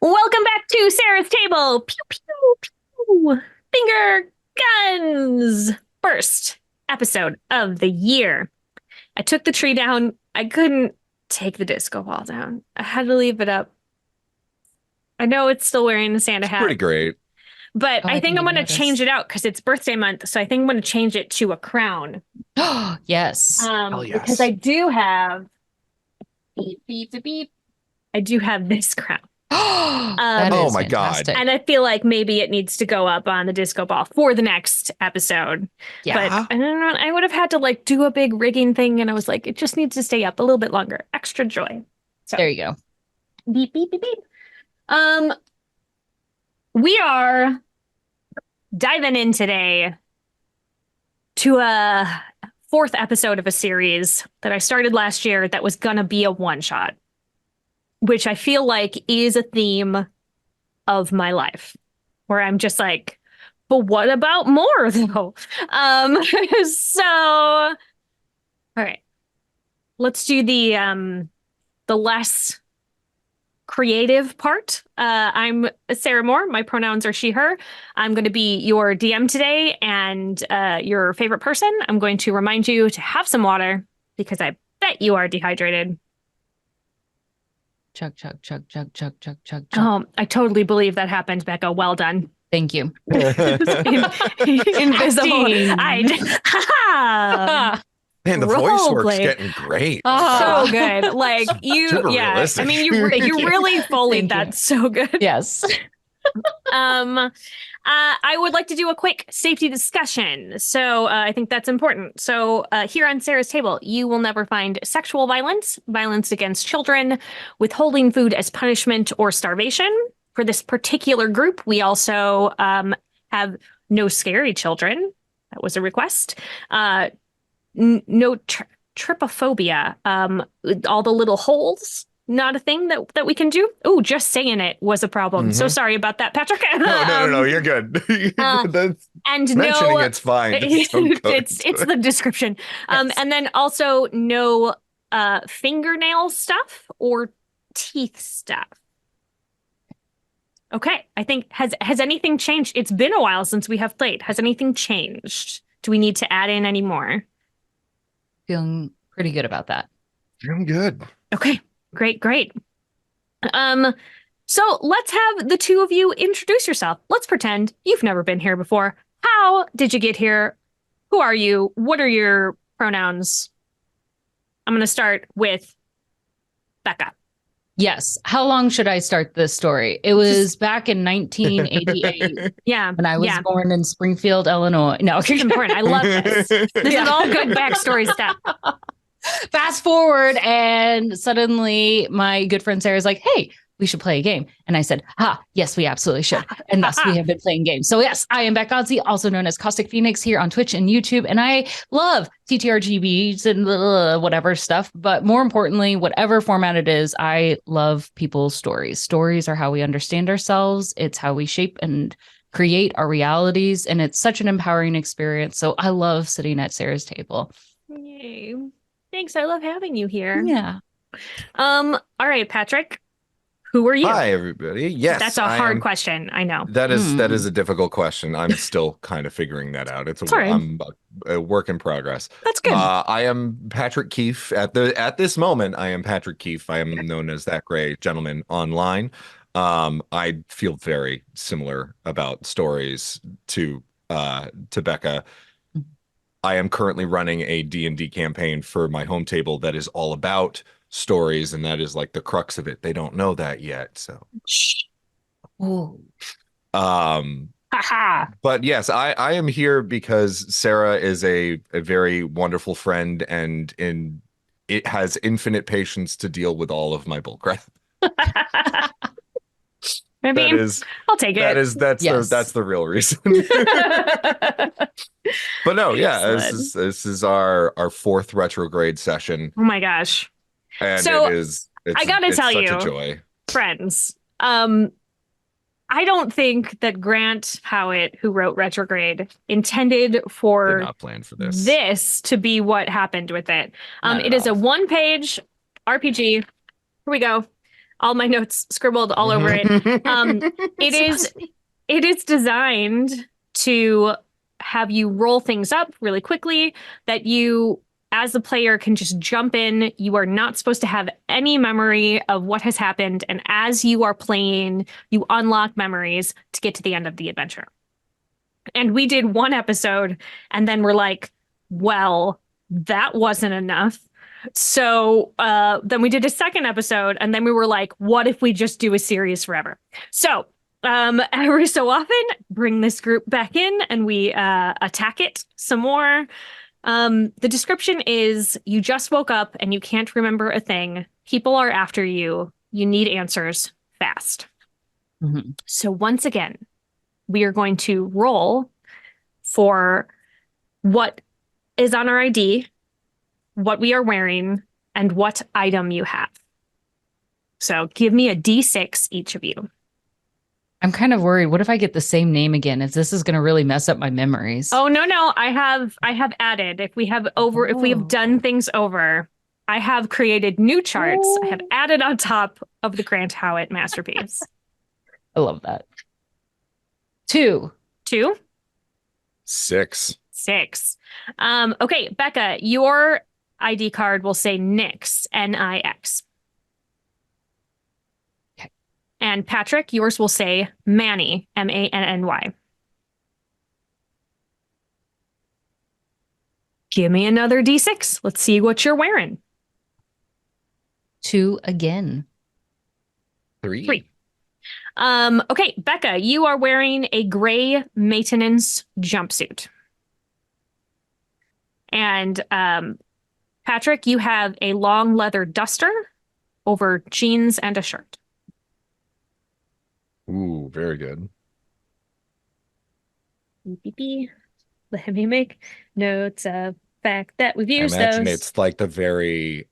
Welcome back to Sarah's Table. Pew, pew, pew. Finger guns. First episode of the year. I took the tree down. I couldn't take the disco ball down. I had to leave it up. I know it's still wearing the Santa hat. Pretty great. But Oh, I I think didn't I'm going to notice. change it out because it's birthday month. So I think I'm going to change it to a crown. Yes. Hell yes. Because I do have beep, beep, beep, beep. I do have this crown. That Oh is my God. fantastic. And I feel like maybe it needs to go up on the disco ball for the next episode. Yeah. But I don't know. I would have had to like do a big rigging thing. And I was like, it just needs to stay up a little bit longer. Extra joy. So There you go. beep, beep, beep, beep. We are diving in today to a fourth episode of a series that I started last year that was gonna be a one-shot, which I feel like is a theme of my life, where I'm just like, but what about more though? So all right. Let's do the less creative part. I'm Sarah Moore. My pronouns are she, her. I'm going to be your DM today and your favorite person. I'm going to remind you to have some water because I bet you are dehydrated. Chug, chug, chug, chug, chug, chug, chug, chug. Oh, I totally believe that happened, Becca. Well done. Thank you. Invisible. Ha Man, the voice Role work's play. getting great. So good. Like you, Super yeah. realistic. I mean, you Thank you. really foleyed Thank you. that so good. Yes. I would like to do a quick safety discussion. So I think that's important. So here on Sarah's Table, you will never find sexual violence, violence against children, withholding food as punishment, or starvation. For this particular group, we also have no scary children. That was a request. No trypophobia. All the little holes. Not a thing that we can do. Oh, just saying it was a problem. So sorry about that, Patrick. No, you're good. That's- And mentioning no, it's fine. It's, so good. it's the description. Yes. And then also no fingernail stuff or teeth stuff. Okay, I think has anything changed? It's been a while since we have played. Has anything changed? Do we need to add in any more? Feeling pretty good about that. I'm good. Okay, great. So let's have the two of you introduce yourself. Let's pretend you've never been here before. How did you get here? Who are you? What are your pronouns? I'm going to start with Becca. Yes. How long should I start this story? It was back in 1988 Yeah. when I was yeah. born in Springfield, Illinois. No, It's important. I love this. This is all good backstory stuff. Fast forward, and suddenly my good friend Sarah's like, hey, we should play a game. And I said, yes, we absolutely should. And thus we have been playing games. So yes, I am Becca Godsey, also known as Caustic Phoenix here on Twitch and YouTube. And I love TTRGBs and whatever stuff. But more importantly, whatever format it is, I love people's stories. Stories are how we understand ourselves. It's how we shape and create our realities. And it's such an empowering experience. So I love sitting at Sarah's table. Yay. Thanks. I love having you here. Yeah. All right, Patrick. Who are you? Hi, everybody. Yes, That's a hard question. I know. That is a difficult question. I'm still kind of figuring that out. I'm a work in progress. That's good. I am Patrick Keeffe. At this moment, I am Patrick Keeffe. I am known as that gray gentleman online. I feel very similar about stories to Becca. I am currently running a D&D campaign for my home table that is all about stories, and that is like the crux of it. They don't know that yet, so. Ooh. But yes, I am here because Sarah is a very wonderful friend, and it has infinite patience to deal with all of my bullcrap. I mean, I'll take it. That's the real reason. But no, yeah, this is our fourth retrograde session. Oh my gosh. And So, it's I gotta tell such you, a joy. friends, I don't think that Grant Howitt, who wrote Retrograde, intended Did for not plan for this. this to be what happened with it. Not It at is a all. one-page RPG. Here we go. all my notes scribbled all over it. It is designed to have you roll things up really quickly, that you, as the player, can just jump in. You are not supposed to have any memory of what has happened. And as you are playing, you unlock memories to get to the end of the adventure. And we did one episode and then we're like, well, that wasn't enough. So then we did a second episode and then we were like, what if we just do a series forever? So every so often, bring this group back in and we attack it some more. The description is you just woke up and you can't remember a thing. People are after you. You need answers fast. Mm-hmm. So once again, we are going to roll for what is on our ID, what we are wearing, and what item you have. So give me a D6, each of you. I'm kind of worried. What if I get the same name again? Is this going to really mess up my memories? Oh, no. I have added, if we have done things over, I have created new charts. I have added on top of the Grant Howitt masterpiece. I love that. 2. 2. 6. 6. Okay, Becca, your ID card will say Nix, Nix. Okay. And Patrick, yours will say Manny, Manny. Give me another D6. Let's see what you're wearing. 2 again. 3. Okay, Becca, you are wearing a gray maintenance jumpsuit. And Patrick, you have a long leather duster over jeans and a shirt. Ooh, very good. Beep, beep, beep. Let me make notes of fact that we've I used imagine those. it's like the very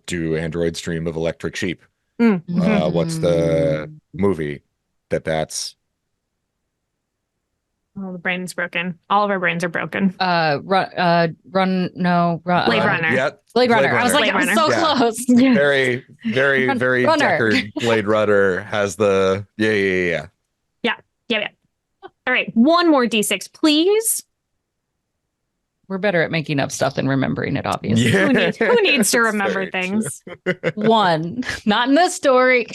do androids dream of electric sheep? Mm. What's the movie that's Oh, the brain's broken. All of our brains are broken. Blade Runner. yeah, Blade Runner. I was like, Blade I'm Runner. so Yeah. close. very very Runner. Deckard Blade Runner has the yeah. Yeah. All right, one more D6, please. We're better at making up stuff than remembering it, obviously. Who needs to That's remember very things? 1. Not in this story.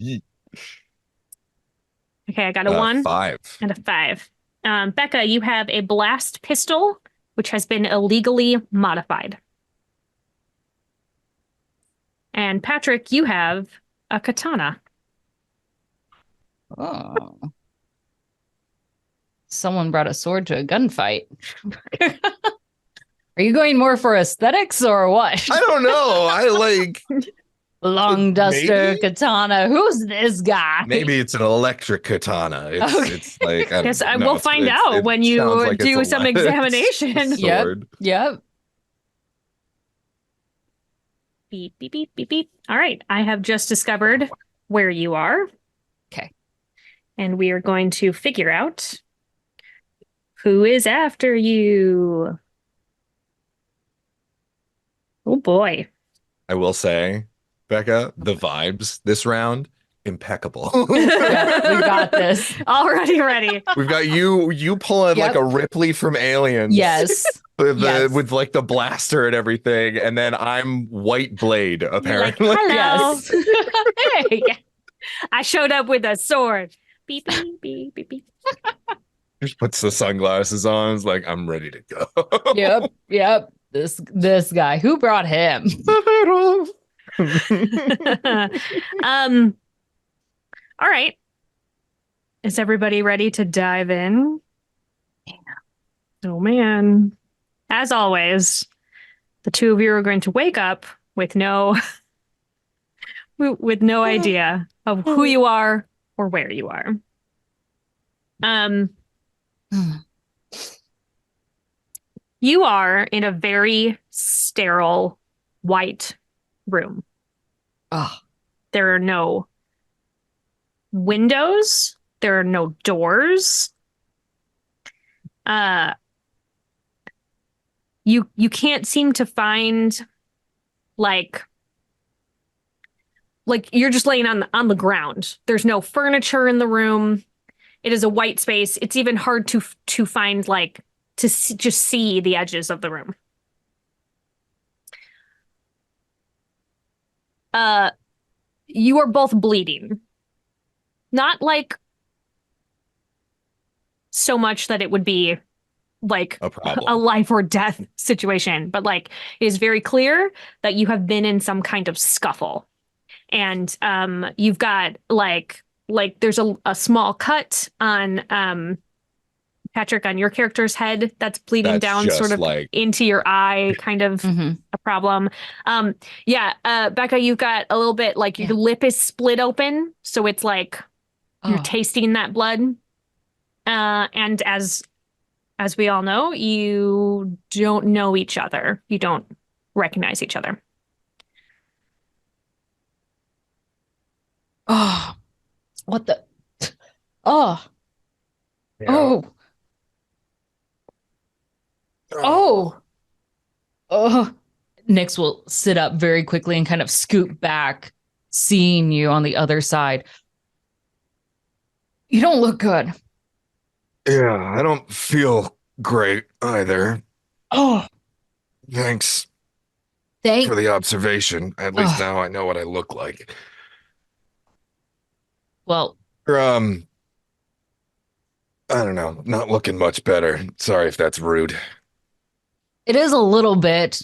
Okay, I got a 1 5. and a 5. Becca, you have a blast pistol, which has been illegally modified. And Patrick, you have a katana. Oh. Someone brought a sword to a gunfight. Are you going more for aesthetics or what? I don't know. I like Long duster Maybe? katana. Who's this guy? maybe it's an electric katana. It's like I Yes, don't know. we'll find out it when sounds you like it's do a some le- examination. it's a sword. Yep. Beep, beep, beep, beep, beep. All right, I have just discovered where you are. Okay. And we are going to figure out who is after you. Oh boy. I will say, Becca, the vibes this round impeccable. Yeah, we got this. Already ready. We've got you pulling like Yep. a Ripley from Aliens. Yes. Yes. With like the blaster and everything, and then I'm White Blade You're like, apparently. hello. Yes. Hey. I showed up with a sword. Beep, beep, beep, beep, beep. Just puts the sunglasses on. Is like I'm ready to go. Yep. This guy. Who brought him? All right. Is everybody ready to dive in? Yeah. Oh man. As always, the two of you are going to wake up with no idea of who you are or where you are. You are in a very sterile white room. Oh, There are no windows. There are no doors. You can't seem to find like you're just laying on the ground. There's no furniture in the room. It is a white space. It's even hard to find like just see the edges of the room. You are both bleeding. Not like so much that it would be like A problem. a life or death situation, but like it is very clear that you have been in some kind of scuffle. And you've got like there's a small cut on Patrick, on your character's head that's bleeding That's down just sort of like into your eye, kind of a problem. Becca, you've got a little bit like your lip is split open, so it's like you're tasting that blood. And as we all know, you don't know each other. You don't recognize each other. Oh, what the? Oh, Yeah. oh, oh, oh. Nyx will sit up very quickly and kind of scoot back, seeing you on the other side. You don't look good. Yeah, I don't feel great either. Oh, Thanks thank. for the observation. At least now I know what I look like. Well, I don't know, not looking much better. Sorry if that's rude. it is a little bit.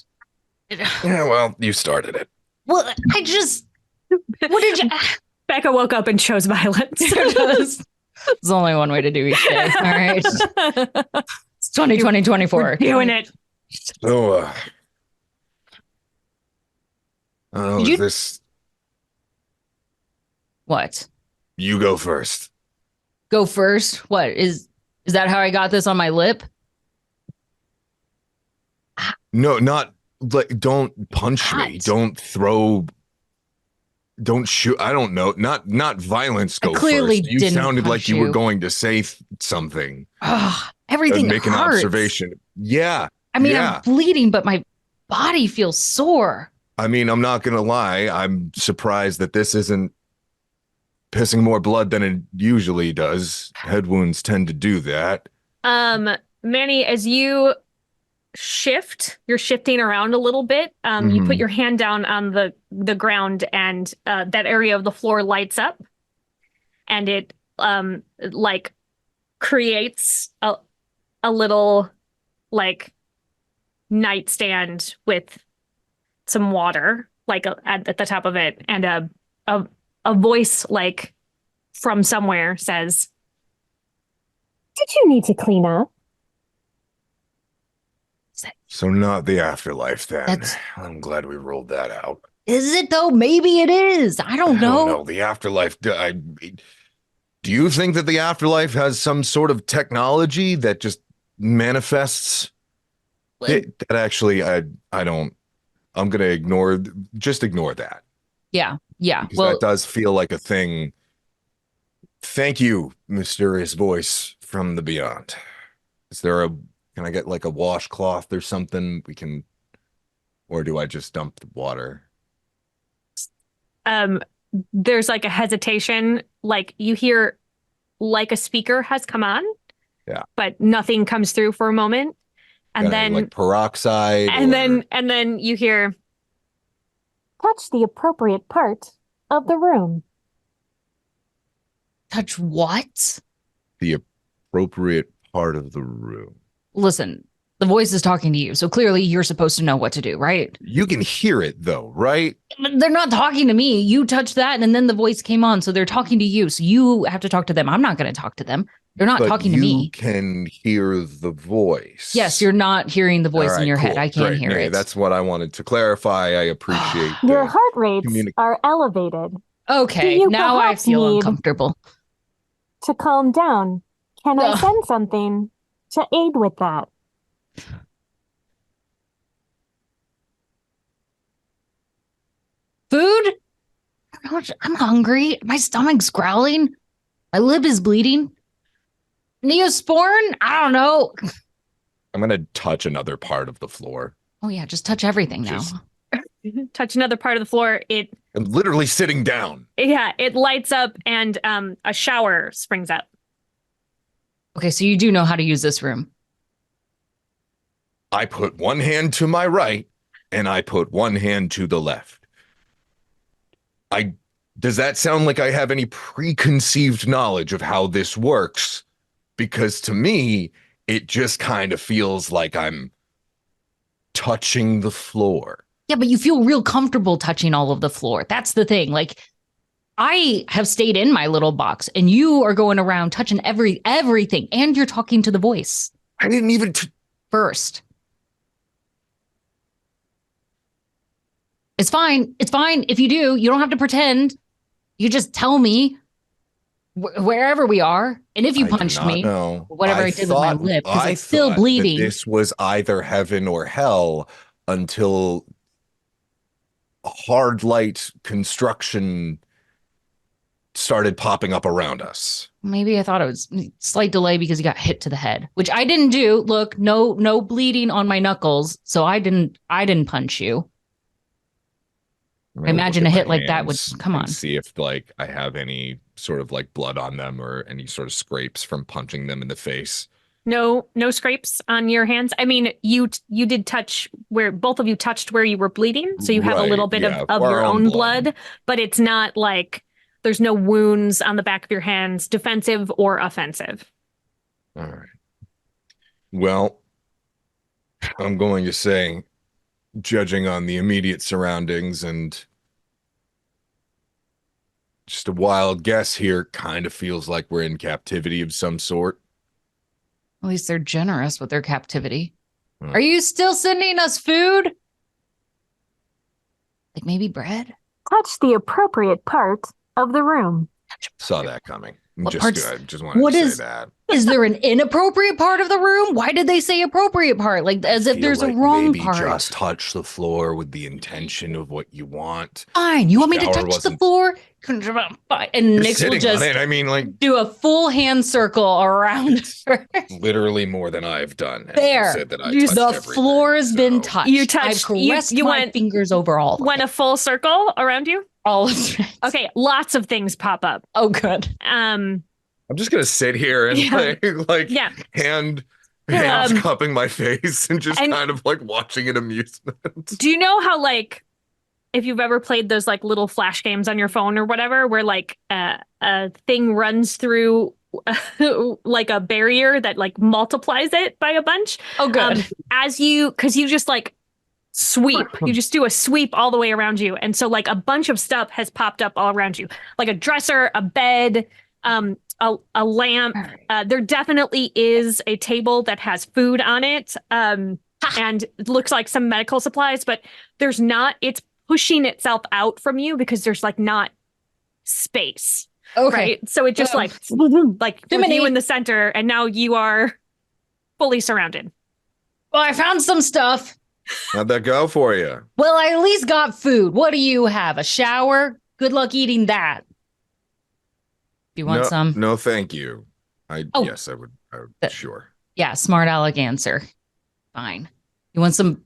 Yeah, well, you started it. Well, I just. What did you? Becca woke up and chose violence. There's only one way to do each day. All right. It's 2020, 24. We're doing it. So, I don't know, is this... What? You go first. Go first? What? Is that how I got this on my lip? No, not... Like, don't punch me. Don't throw... Don't shoot. I don't know. Not violence. Go clearly first. You didn't sounded like punch you were you. going to say something. Everything Make hurts. an observation. Yeah. I mean, yeah. I'm bleeding, but my body feels sore. I mean, I'm not gonna lie. I'm surprised that this isn't pissing more blood than it usually does. Head wounds tend to do that. Manny, as you're shifting around a little bit. You put your hand down on the ground, and that area of the floor lights up, and it like creates a little like nightstand with some water like at the top of it, and a voice like from somewhere says, "Did you need to clean up?" So not the afterlife then. I'm glad we ruled that out. Is it though? Maybe it is. I don't know. No, the afterlife. Do you think that the afterlife has some sort of technology that just manifests? That actually, I don't. I'm gonna ignore that. Yeah. Because that does feel like a thing. Thank you, mysterious voice from the beyond. Can I get like a washcloth or something? Or do I just dump the water? There's like a hesitation, like you hear like a speaker has come on. Yeah. But nothing comes through for a moment. And then like peroxide. And then you hear, touch the appropriate part of the room. Touch what? The appropriate part of the room. Listen, the voice is talking to you, so clearly you're supposed to know what to do, right? You can hear it though, right? They're not talking to me. You touched that, and then the voice came on, so they're talking to you. So you have to talk to them. I'm not going to talk to them. They're not talking to me. You can hear the voice. Yes, you're not hearing the voice in your cool. head. I can't Great. hear it. That's what I wanted to clarify. I appreciate your heart rates are elevated. Okay, now I feel uncomfortable. To calm down, can I send something to aid with that? Food? I'm hungry. My stomach's growling. My lip is bleeding. Neosporin? I don't know. I'm going to touch another part of the floor. Oh, yeah. Just touch everything now. touch another part of the floor, I'm literally sitting down. it lights up and a shower springs up. Okay, so you do know how to use this room. I put one hand to my right and I put one hand to the left. Does that sound like I have any preconceived knowledge of how this works? Because to me, it just kind of feels like I'm touching the floor. Yeah, but you feel real comfortable touching all of the floor. That's the thing. Like, I have stayed in my little box and you are going around touching everything and you're talking to the voice. I didn't even first. It's fine. It's fine. If you do, you don't have to pretend. You just tell me wherever we are. And if you punched me, whatever I did with my lip, because it's still bleeding. This was either heaven or hell until hard light construction started popping up around us. Maybe I thought it was a slight delay because you got hit to the head, which I didn't do. Look, no bleeding on my knuckles, so I didn't punch you. I imagine a hit like that would come on. See if like I have any sort of like blood on them or any sort of scrapes from punching them in the face. No scrapes on your hands. I mean, you did touch where both of you touched where you were bleeding, so you have a little bit of your own blood, but it's not like there's no wounds on the back of your hands, defensive or offensive. All right. Well, I'm going to say, judging on the immediate surroundings and just a wild guess here, kind of feels like we're in captivity of some sort. At least they're generous with their captivity. Are you still sending us food? Like maybe bread? Touch the appropriate part of the room. Saw that coming. Just wanted to say that. Is there an inappropriate part of the room? Why did they say appropriate part? Like as if there's a wrong part. Just touch the floor with the intention of what you want. Fine. You want me to touch the floor? And Nick will just do a full hand circle around her. Literally more than I've done. There. Said that the floor has been touched. You touched. I've caressed my fingers over all. Went a full circle around you? All of it. Okay, lots of things pop up. Oh, good. I'm just gonna sit here and hand cupping my face and just kind of like watching an amusement. Do you know how like if you've ever played those like little flash games on your phone or whatever, where like a thing runs through like a barrier that like multiplies it by a bunch? Oh, good. Because you just like sweep. You just do a sweep all the way around you. And so like a bunch of stuff has popped up all around you, like a dresser, a bed, a lamp. There definitely is a table that has food on it. And it looks like some medical supplies, but there's not. It's pushing itself out from you because there's like not space. Okay. Right. So it just like with you in the center, and now you are fully surrounded. Well, I found some stuff. How'd that go for you? Well, I at least got food. What do you have? A shower? Good luck eating that. Do you want some? No, thank you. Yes, I would. Sure. Yeah, smart aleck answer. Fine. You want some? Do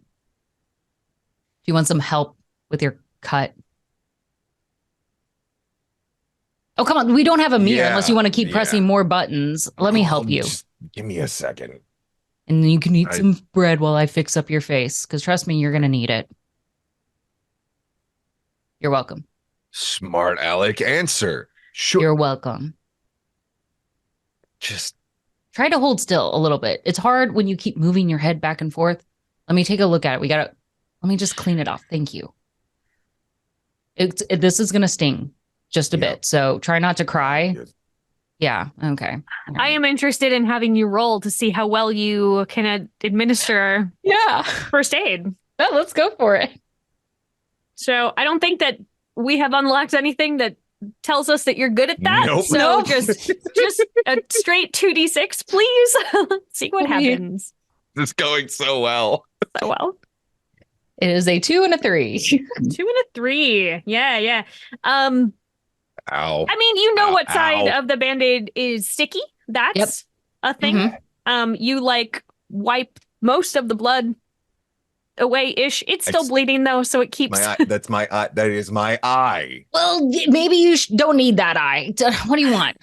you want some help with your cut? Oh, come on. We don't have a meter unless you want to keep pressing more buttons. Let me help you. Just give me a second. And then you can eat some bread while I fix up your face. Because trust me, you're going to need it. You're welcome. Smart aleck answer. Sure. You're welcome. Just try to hold still a little bit. It's hard when you keep moving your head back and forth. Let me take a look at it. Let me just clean it off. Thank you. This is going to sting just a bit. So try not to cry. Yeah. Okay. Right. I am interested in having you roll to see how well you can administer first aid. Well, let's go for it. So I don't think that we have unlocked anything that tells us that you're good at that. Nope. So just a straight 2d6, please. See what happens. It's going so well. So well. It is a 2 and a 3. 2 and a 3. Yeah. Ow. I mean, you know what side of the Band-Aid is sticky. That's a thing. Mm-hmm. You like wipe most of the blood away-ish. It's I still s- bleeding though, so it keeps. My eye. That's my eye. That is my eye. Well, maybe you don't need that eye. What do you want?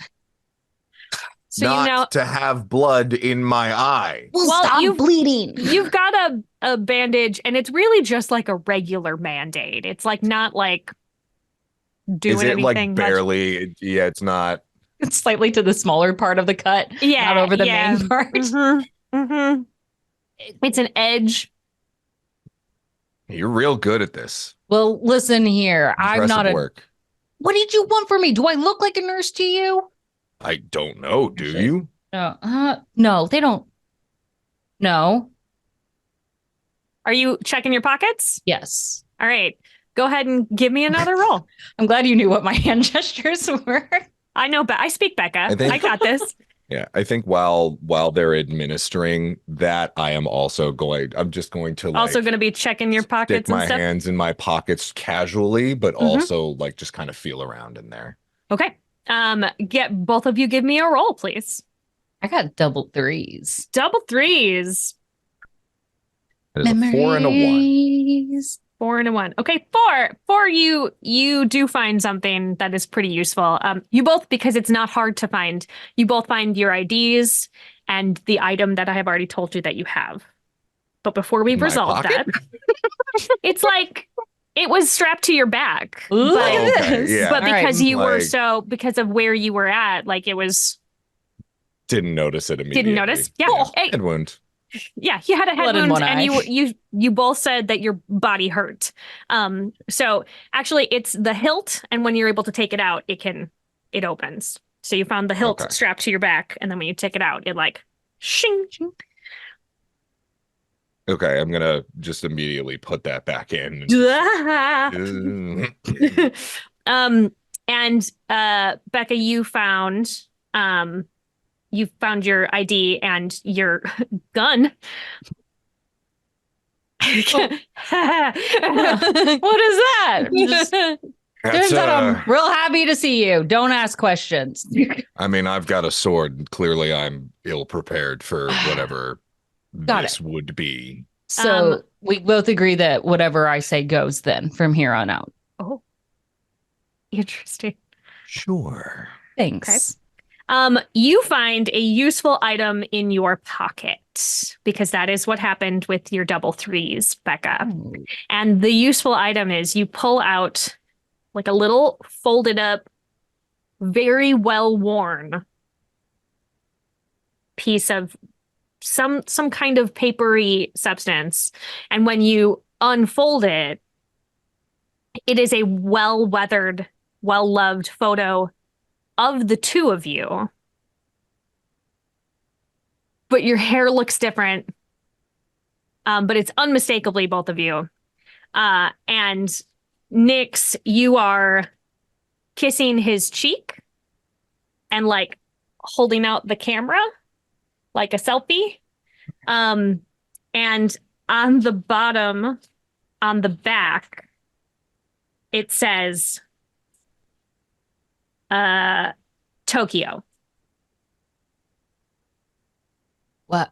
So Not you know, to have blood in my eye. Well, Well, stop bleeding. you've got a bandage, and it's really just like a regular Band-Aid. It's like not like Is doing it like anything much. barely? Yeah, it's not. It's slightly to the smaller part of the cut, Yeah, not over the yeah. main part. It's an edge. You're real good at this. Well, listen here. I'm not Impressive a. work. What did you want from me? Do I look like a nurse to you? I don't know. Do you? No, they don't. No. Are you checking your pockets? Yes. All right. Go ahead and give me another roll. I'm glad you knew what my hand gestures were. I know, but I speak Becca. I think- I got this. Yeah, I think while they're administering that, I'm just going to Also going to be checking your stick pockets and my stuff. hands in my pockets casually, but Mhm. also like just kind of feel around in there. Okay. Get both of you give me a roll, please. I got double threes. Double threes. There's a 4 and a 1. Memories. 4 and a 1. Okay, 4. You do find something that is pretty useful. You both, because it's not hard to find, you both find your IDs and the item that I have already told you that you have. But before we In my resolve that, pocket? it's like it was strapped to your back. Look But, at okay, this. yeah. but All right. because you were Like- because of where you were at, like it was Didn't notice it immediately. didn't notice. Yeah. Oh. Hey, Head wound. yeah, you had a head Blood in wound one and eye. you both said that your body hurt. So actually it's the hilt, and when you're able to take it out, it opens. So you found the hilt Okay. strapped to your back, and then when you take it out, it like shing. Okay, I'm gonna just immediately put that back in. And Becca, you found your ID and your gun. What is that? Just, turns out I'm real happy to see you. Don't ask questions. I mean, I've got a sword. Clearly, I'm ill prepared for whatever Got this would be. So we both agree that whatever I say goes then from here on out. Oh, interesting. Sure. Thanks. You find a useful item in your pocket because that is what happened with your double threes, Becca. And the useful item is you pull out like a little folded up, very well worn piece of some kind of papery substance. And when you unfold it, it is a well-weathered, well-loved photo of the two of you. But your hair looks different. But it's unmistakably both of you. And Nyx, you are kissing his cheek and like holding out the camera like a selfie. And on the bottom, on the back, it says Tokyo. What?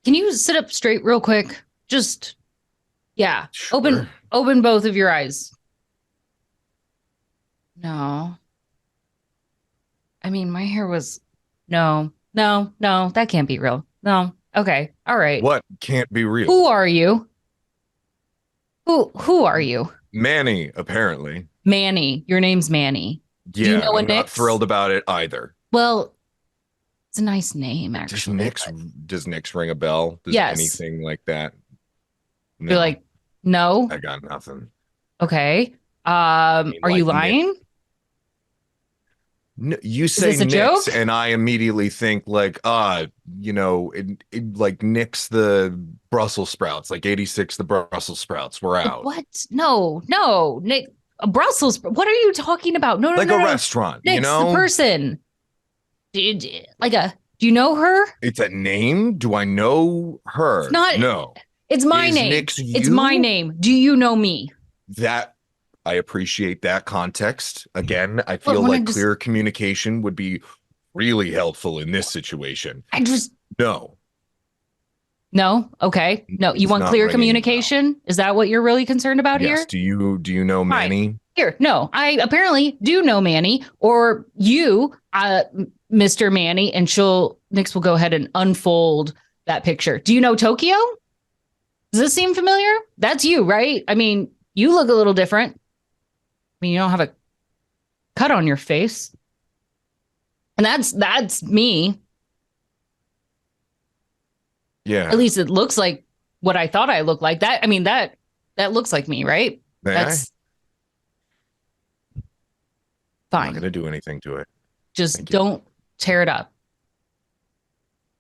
Can you sit up straight real quick? Just, yeah. Sure. Open both of your eyes. No. I mean, my hair was, no, that can't be real. No. Okay. All right. What can't be real? Who are you? Who are you? Manny, apparently. Manny. Your name's Manny. Yeah, you know a I'm not Nyx? thrilled about it either. Well, it's a nice name, actually. Does Nyx ring a bell? Does Yes. anything like that? No, You're like, no. I got nothing. Okay. mean, Are you like lying? No, you say this a Nyx, joke? and I immediately think like, like Nyx the Brussels sprouts, like 86 the Brussels sprouts were out. What? No, Nick. Brussels. What are you talking about? No, Like no, a no. restaurant, Nyx, you know? the person. Do you know her? It's a name? Do I know her? It's not- No. It's my Is name. Nyx It's you? my name. Do you know me? That I appreciate that context. Again, I Look, feel when I like just- clear communication would be really helpful in this situation. I just No. No? Okay. No, you It's want not clear ringing a bell. communication? Is that what you're really concerned about Yes. here? Do you know Fine. Manny? Here, no, I apparently do know Manny, or you, Mr. Manny, and Nix will go ahead and unfold that picture. Do you know Tokyo? Does this seem familiar? That's you, right? I mean, you look a little different. I mean, you don't have a cut on your face. And that's me. Yeah. At least it looks like what I thought I looked like. That I mean that looks like me, right? May That's I'm not fine. gonna do anything to it. Just Thank you. don't tear it up.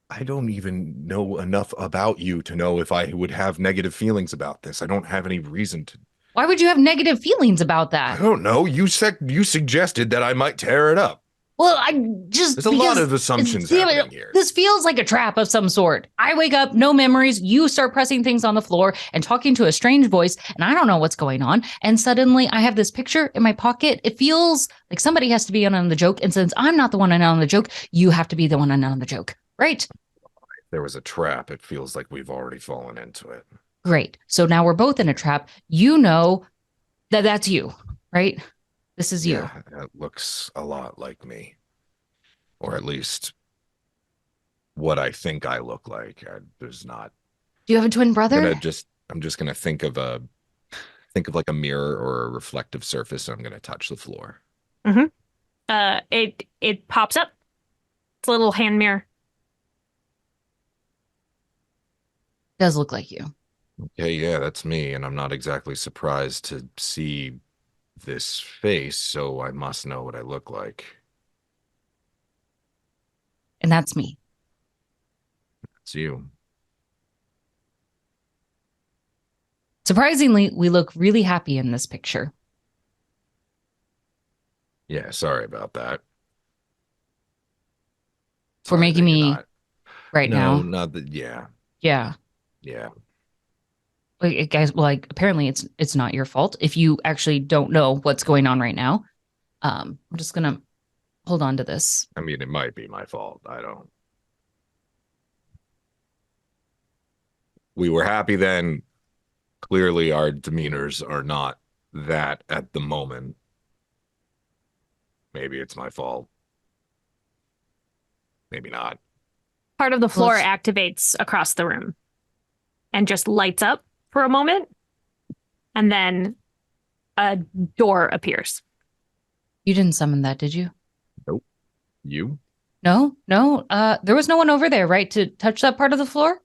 I don't even know enough about you to know if I would have negative feelings about this. I don't have any reason to. Why would you have negative feelings about I that? don't know. You suggested that I might tear it up. Well, I just There's a lot of assumptions happening here. This feels like a trap of some sort. I wake up, no memories. You start pressing things on the floor and talking to a strange voice, and I don't know what's going on. And suddenly I have this picture in my pocket. It feels like somebody has to be in on the joke. And since I'm not the one in on the joke, you have to be the one in on the joke, right? If there was a trap, it feels like we've already fallen into it. Great. So now we're both in a trap. You know that that's you, right? This is you. Yeah, it looks a lot like me. Or at least what I think I look like. There's not. Do you have a twin brother? I'm just gonna think of like a mirror or a reflective surface, and I'm gonna touch the floor. It pops up. It's a little hand mirror. Does look like you. Okay, yeah, that's me, and I'm not exactly surprised to see this face, so I must know what I look like. And that's me. It's you. Surprisingly, we look really happy in this picture. Yeah, sorry about that. For Sorry making that you're me not. right No, now. not that. Yeah, Yeah. yeah. Like, guys, well, like apparently it's not your fault if you actually don't know what's going on right now. I'm just gonna hold on to this. I mean, it might be my fault. I don't. We were happy then. Clearly, our demeanors are not that at the moment. Maybe it's my fault. Maybe not. Part of the floor Let's- activates across the room and just lights up for a moment. And then a door appears. You didn't summon that, did you? Nope. You? No. There was no one over there, right, to touch that part of the floor?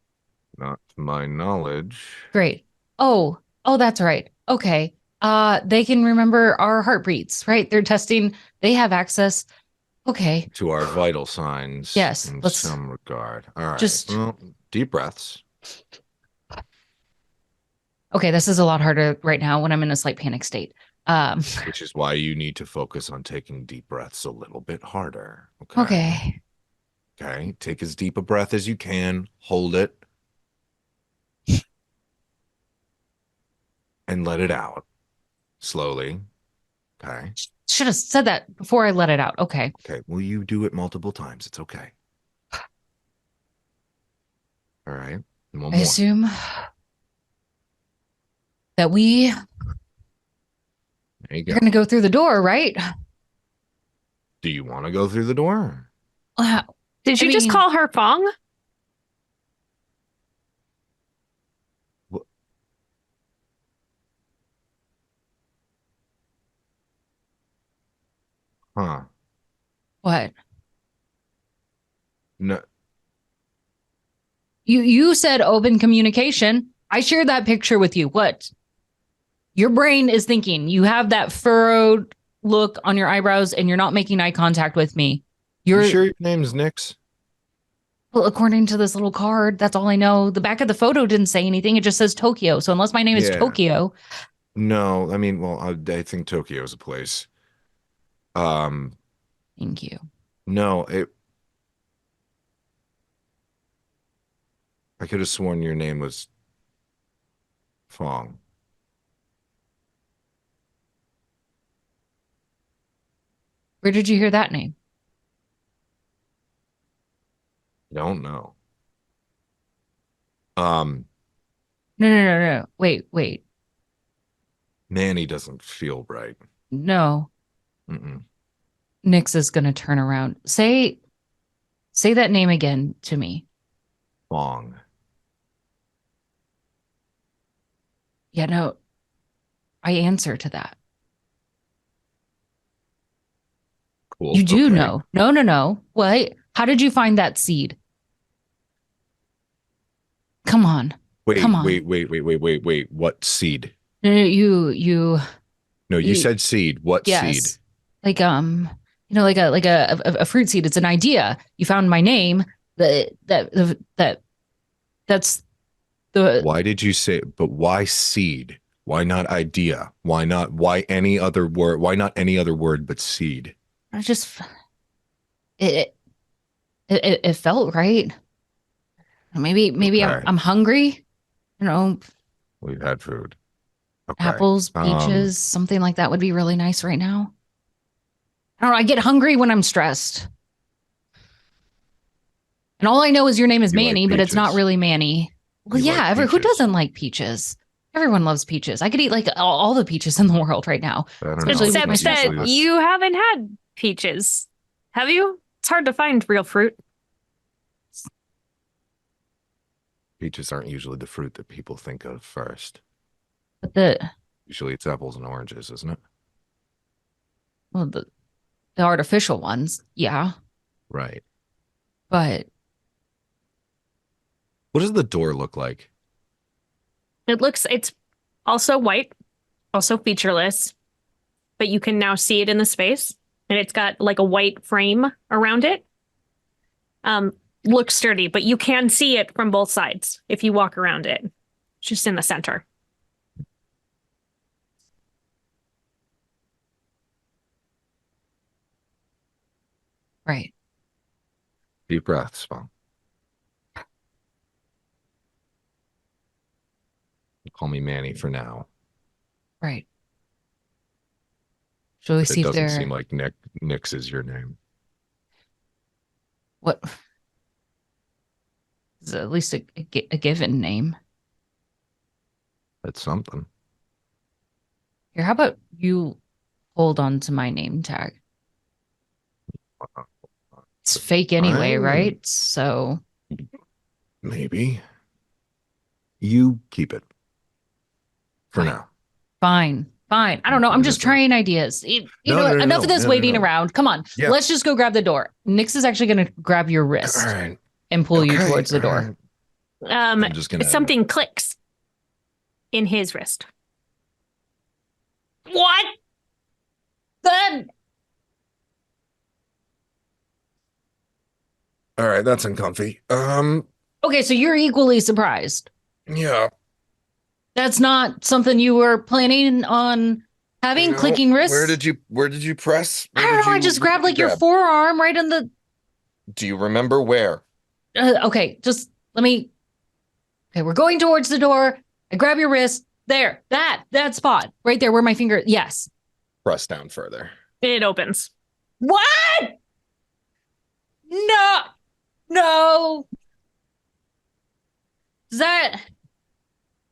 Not to my knowledge. Great. Oh, that's right. Okay. They can remember our heartbeats, right? They're testing. They have access. Okay. To our vital signs. Yes, In let's some regard. All right. just- Well, deep breaths. Okay, this is a lot harder right now when I'm in a slight panic state. Which is why you need to focus on taking deep breaths a little bit harder. Okay. Okay. Take as deep a breath as you can. Hold it. And let it out. Slowly. Okay. Should have said that before I let it out. Okay. Okay. Will you do it multiple times? It's okay. All right. And one I more. assume that we There you go. are going to go through the door, right? Do you want to go through the door? Did I you just mean- call her Fong? Huh. What? No. You said open communication. I shared that picture with you. What? Your brain is thinking. You have that furrowed look on your eyebrows and you're not making eye contact with me. You sure your name's Nix? Well, according to this little card, that's all I know. The back of the photo didn't say anything. It just says Tokyo. So unless my name is Yeah. Tokyo, No. I mean, well, I think Tokyo's a place. thank you. No, I could have sworn your name was Fong. Where did you hear that name? Don't know. Um, No. Wait. Manny doesn't feel right. No. Mm-mm. Nyx is gonna turn around. Say that name again to me. Long. Yeah, no, I answer to that. Cool. You do Okay. know. No. What? How did you find that seed? Come on. Come Wait, on. wait, wait, wait, wait, wait, wait. What seed? No, No, you you said seed. What seed? yes. Like like a fruit seed. It's an idea. You found my name. That's the Why did you say, but why seed? Why not idea? Why any other word? Why not any other word but seed? I just it it felt right. Maybe Okay. I'm hungry. You know, We've had food. Okay. apples, peaches, something like that would be really nice right now. I don't know. I get hungry when I'm stressed. And all I know is your name is You like Manny, but it's not peaches? really Manny. Well, You like yeah, who peaches? doesn't like peaches? Everyone loves peaches. I could eat like all the peaches in the world right now, I don't know. especially with It's my Except not stress that usually levels. this. you haven't had peaches. Have you? It's hard to find real fruit. Peaches aren't usually the fruit that people think of first. But the Usually it's apples and oranges, isn't it? well, the artificial ones, yeah. Right. But What does the door look like? It's also white, also featureless, but you can now see it in the space. And it's got like a white frame around it. Looks sturdy, but you can see it from both sides if you walk around it. It's just in the center. right, Deep breaths, Mom. Call me Manny for now. right. Shall we But it see if doesn't seem they're like Nick's is your name. what is at least a given name? That's something. Here, how about you hold on to my name tag? It's fake anyway, Fine. right? So Maybe. You keep it for fine, now. fine. I don't know. I'm just trying ideas. You know No, no, what? no, Enough no, of this no, no, waiting no. around. Come on, Yeah. let's just go grab the door. Nyx is actually going to grab your All wrist right. and pull you Okay. towards the All door. right. Um, I'm just gonna. something clicks in his wrist. What? Then All right, that's uncomfy. okay, so you're equally surprised. Yeah. That's not something you were planning on having, No. clicking wrists. Where did you press? I don't know. I just grabbed like your forearm right in the. Do you remember where? Okay, just let me. Okay, we're going towards the door. I grab your wrist. There, that spot right there where my finger. Yes. Press down further. It opens. What? No. Is that?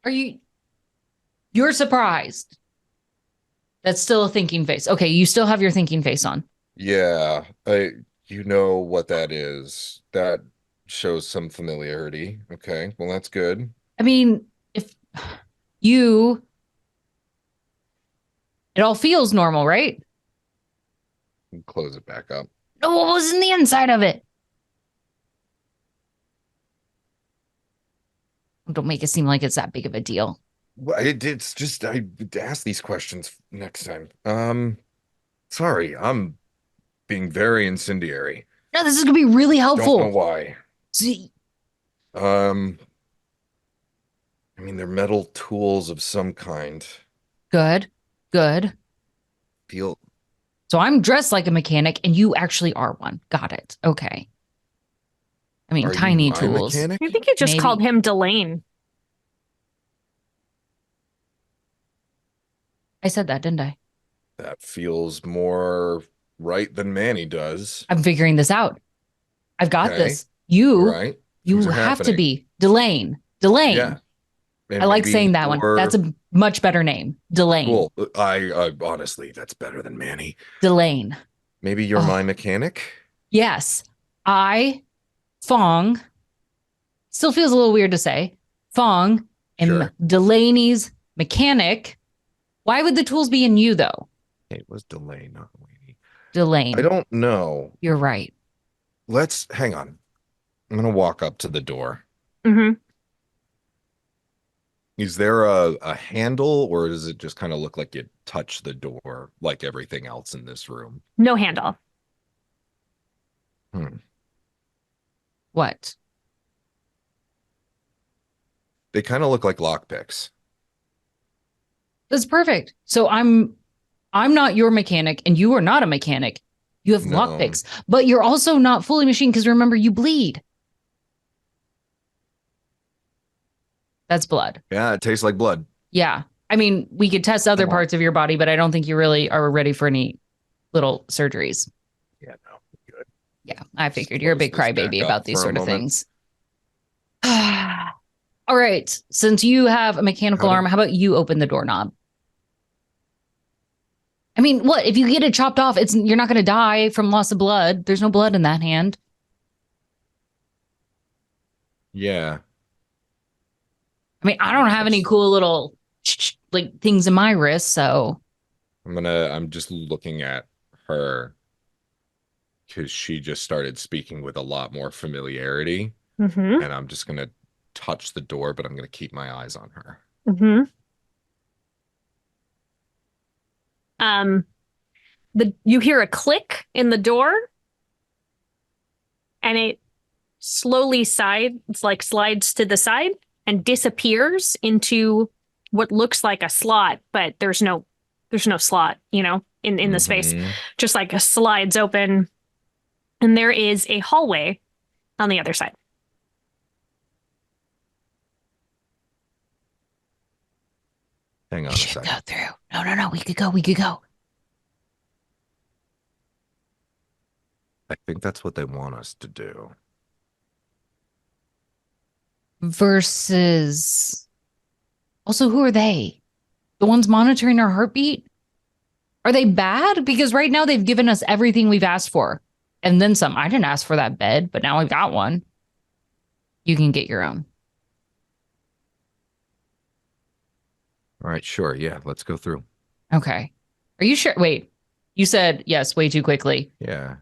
Are you? You're surprised. That's still a thinking face. Okay, you still have your thinking face on. Yeah, you know what that is. That shows some familiarity. Okay, well that's good. I mean, if you, it all feels normal, right? Close it back up. No, what was in the inside of it? Don't make it seem like it's that big of a deal. Well, it's just I ask these questions next time. Sorry, I'm being very incendiary. No, this is gonna be really Don't know helpful. why. See, I mean they're metal tools of some kind. good. Feel So I'm dressed like a mechanic, and you actually are one. Got it. Okay. I mean, Are you tiny my tools. mechanic? I think you just Maybe. called him Delane. I said that, didn't I? That feels more right than Manny does. I'm figuring this out. I've got Okay. this. You Right? you Things are have to happening. be Delane. Delane. Yeah. And I like maybe saying that one. That's a much better name. Delane. cool. I honestly, that's better than Manny. Delane. Maybe you're my mechanic? Yes. Fong, still feels a little weird to say. Fong am Delaney's mechanic. Why would the tools be in you, though? It was Delane, not Delaney. Delane. I don't know. You're right. Let's hang on. I'm gonna walk up to the door. Mm-hmm. Is there a handle, or does it just kind of look like you touch the door like everything else in this room? No handle. What? They kind of look like lockpicks. That's perfect. So I'm not your mechanic, and you are not a mechanic. You have lockpicks, but you're also not fully machine because remember, you bleed. That's blood. Yeah, it tastes like blood. Yeah. I mean, we could test other parts of your body, but I don't think you really are ready for any little surgeries. Yeah, no, good. Yeah, I figured you're a big crybaby about these sort of things. All right. Since you have a mechanical arm, how about you open the doorknob? I mean, what? If you get it chopped off, you're not going to die from loss of blood. There's no blood in that hand. Yeah. I mean, I don't have any cool little like things in my wrist, so I'm just looking at her because she just started speaking with a lot more familiarity. Mm-hmm. And I'm just gonna touch the door, but I'm gonna keep my eyes on her. Mm-hmm. You hear a click in the door, and it slowly slides to the side and disappears into what looks like a slot, but there's no slot, in the space. Just like slides open, and there is a hallway on the other side. Hang on we a should second. go through. No. We could go. I think that's what they want us to do. Versus also, who are they? The ones monitoring our heartbeat? Are they bad? Because right now they've given us everything we've asked for. And then some. I didn't ask for that bed, but now I've got one. You can get your own. All right, sure. Yeah, let's go through. Okay. Are you sure? Wait, you said yes way too quickly. Yeah.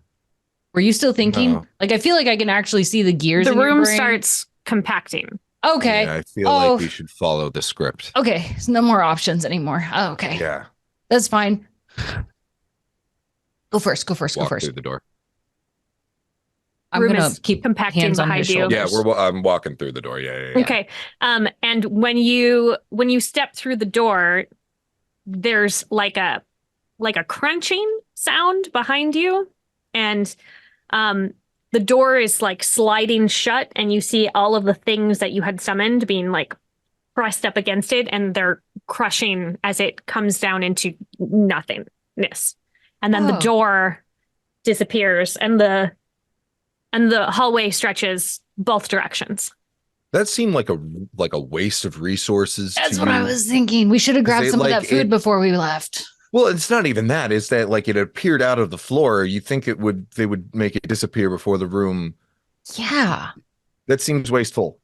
Were you still thinking? No. Like, I feel like I can actually see the gears The in your room brain. starts compacting. Okay. Yeah, I feel like we should follow the script. Okay. There's no more options anymore. Oh, okay. Yeah. That's fine. Go first. Walk through the door. I'm Room gonna is keep compacting hands on behind his you. shoulders. Yeah, I'm walking through the door. Yeah. Okay. And when you step through the door, there's like a crunching sound behind you, and the door is like sliding shut, and you see all of the things that you had summoned being like pressed up against it, and they're crushing as it comes down into nothingness. And then the door disappears, and the hallway stretches both directions. That seemed like a waste of resources. That's what I was thinking. We should have grabbed some of that food before we left. Well, it's not even that. It's that like it appeared out of the floor. You think they would make it disappear before the room. Yeah. That seems wasteful.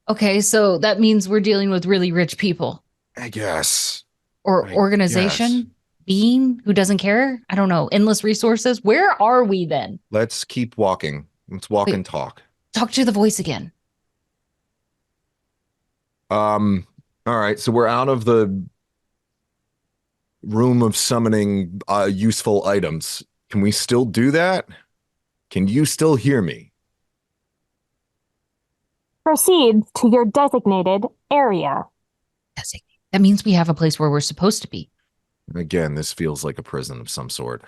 Okay, so that means we're dealing with really rich people. I guess. Or organization, being who doesn't care. I don't know. Endless resources. Where are we then? Let's keep walking. Let's walk and talk. Talk to the voice again. All right. So we're out of the room of summoning useful items. Can we still do that? Can you still hear me? Proceed to your designated area. That means we have a place where we're supposed to be. Again, this feels like a prison of some sort.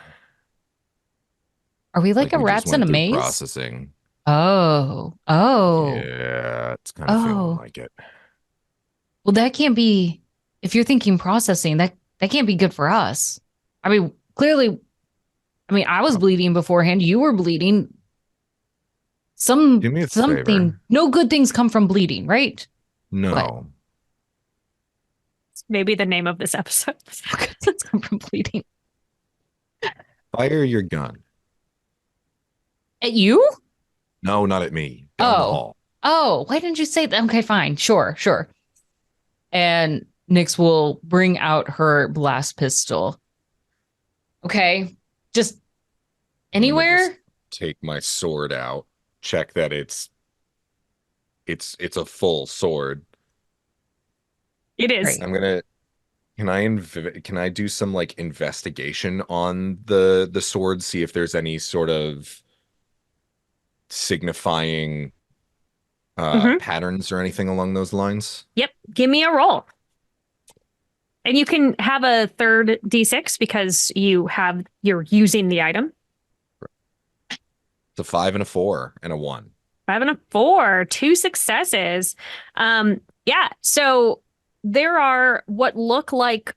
Are we like a we just rats in a went through maze? Processing. Oh. Yeah, it's kind of feeling like it. Well, that can't be. If you're thinking processing, that can't be good for us. I mean, clearly. I mean, I was bleeding beforehand. You were bleeding. Do me a Something. favor. No good things come from bleeding, right? No. It's maybe the name of this episode. I'm completing. Fire your gun. At you? No, not at me. Down the hall. Oh, why didn't you say that? Okay, fine. Sure. And Nyx will bring out her blast pistol. Okay. Just anywhere? Just take my sword out. Check that it's a full sword. It is. Great. Can I do some like investigation on the sword, see if there's any sort of signifying patterns or anything along those lines? Yep. Give me a roll. And you can have a third D6 because you're using the item. It's a 5 and a 4 and a 1. 5 and a 4, 2 successes. Yeah. So there are what look like,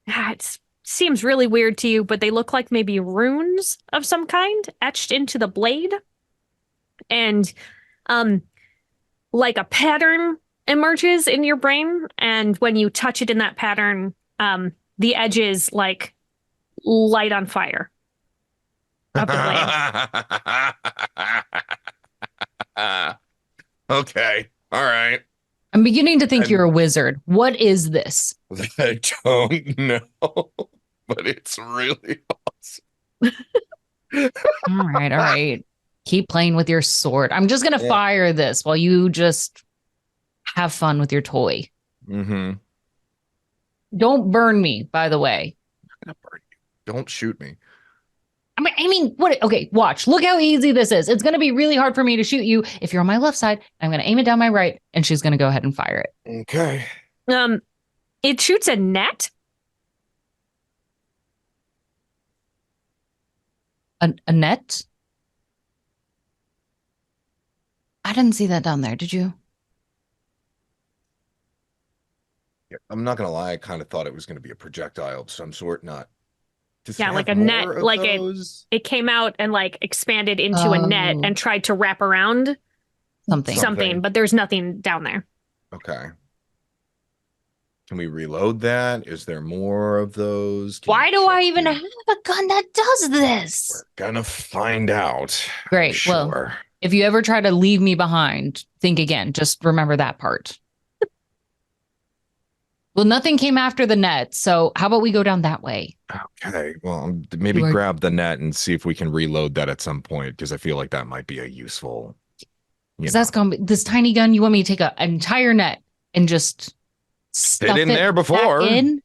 it seems really weird to you, but they look like maybe runes of some kind etched into the blade. And like a pattern emerges in your brain. And when you touch it in that pattern, the edges like light on fire of the blade. Okay. All right. I'm beginning to think you're a wizard. What is this? I don't know, but it's really awesome. All right. Keep playing with your sword. I'm just going to fire this while you just have fun with your toy. Mm-hmm. Don't burn me, by the way. I'm gonna burn you. Don't shoot me. I mean, what? Okay, watch. Look how easy this is. It's going to be really hard for me to shoot you if you're on my left side. I'm going to aim it down my right, and she's going to go ahead and fire it. Okay. It shoots a net. A net? I didn't see that down there. Did you? Yeah, I'm not gonna lie. I kind of thought it was going to be a projectile of some sort. Not. Yeah, like a net. Like it came out and like expanded into a net and tried to wrap around something, but there's nothing down there. Okay. Can we reload that? Is there more of those? Why do I even have a gun that does this? We're gonna find out. Great. Sure. Well, if you ever try to leave me behind, think again. Just remember that part. Well, nothing came after the net, so how about we go down that way? Okay. Well, maybe grab the net and see if we can reload that at some point, because I feel like that might be a useful. Because that's going to be this tiny gun. You want me to take an entire net and just stuff it in there before? In?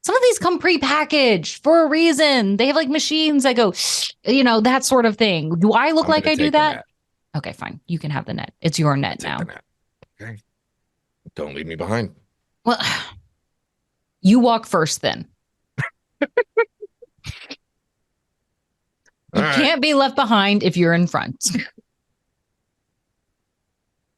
Some of these come pre-packaged for a reason. They have like machines that go, that sort of thing. Do I look like I do that? Okay, fine. You can have the net. It's your net now. Okay. Don't leave me behind. Well, you walk first then. You can't be left behind if you're in front.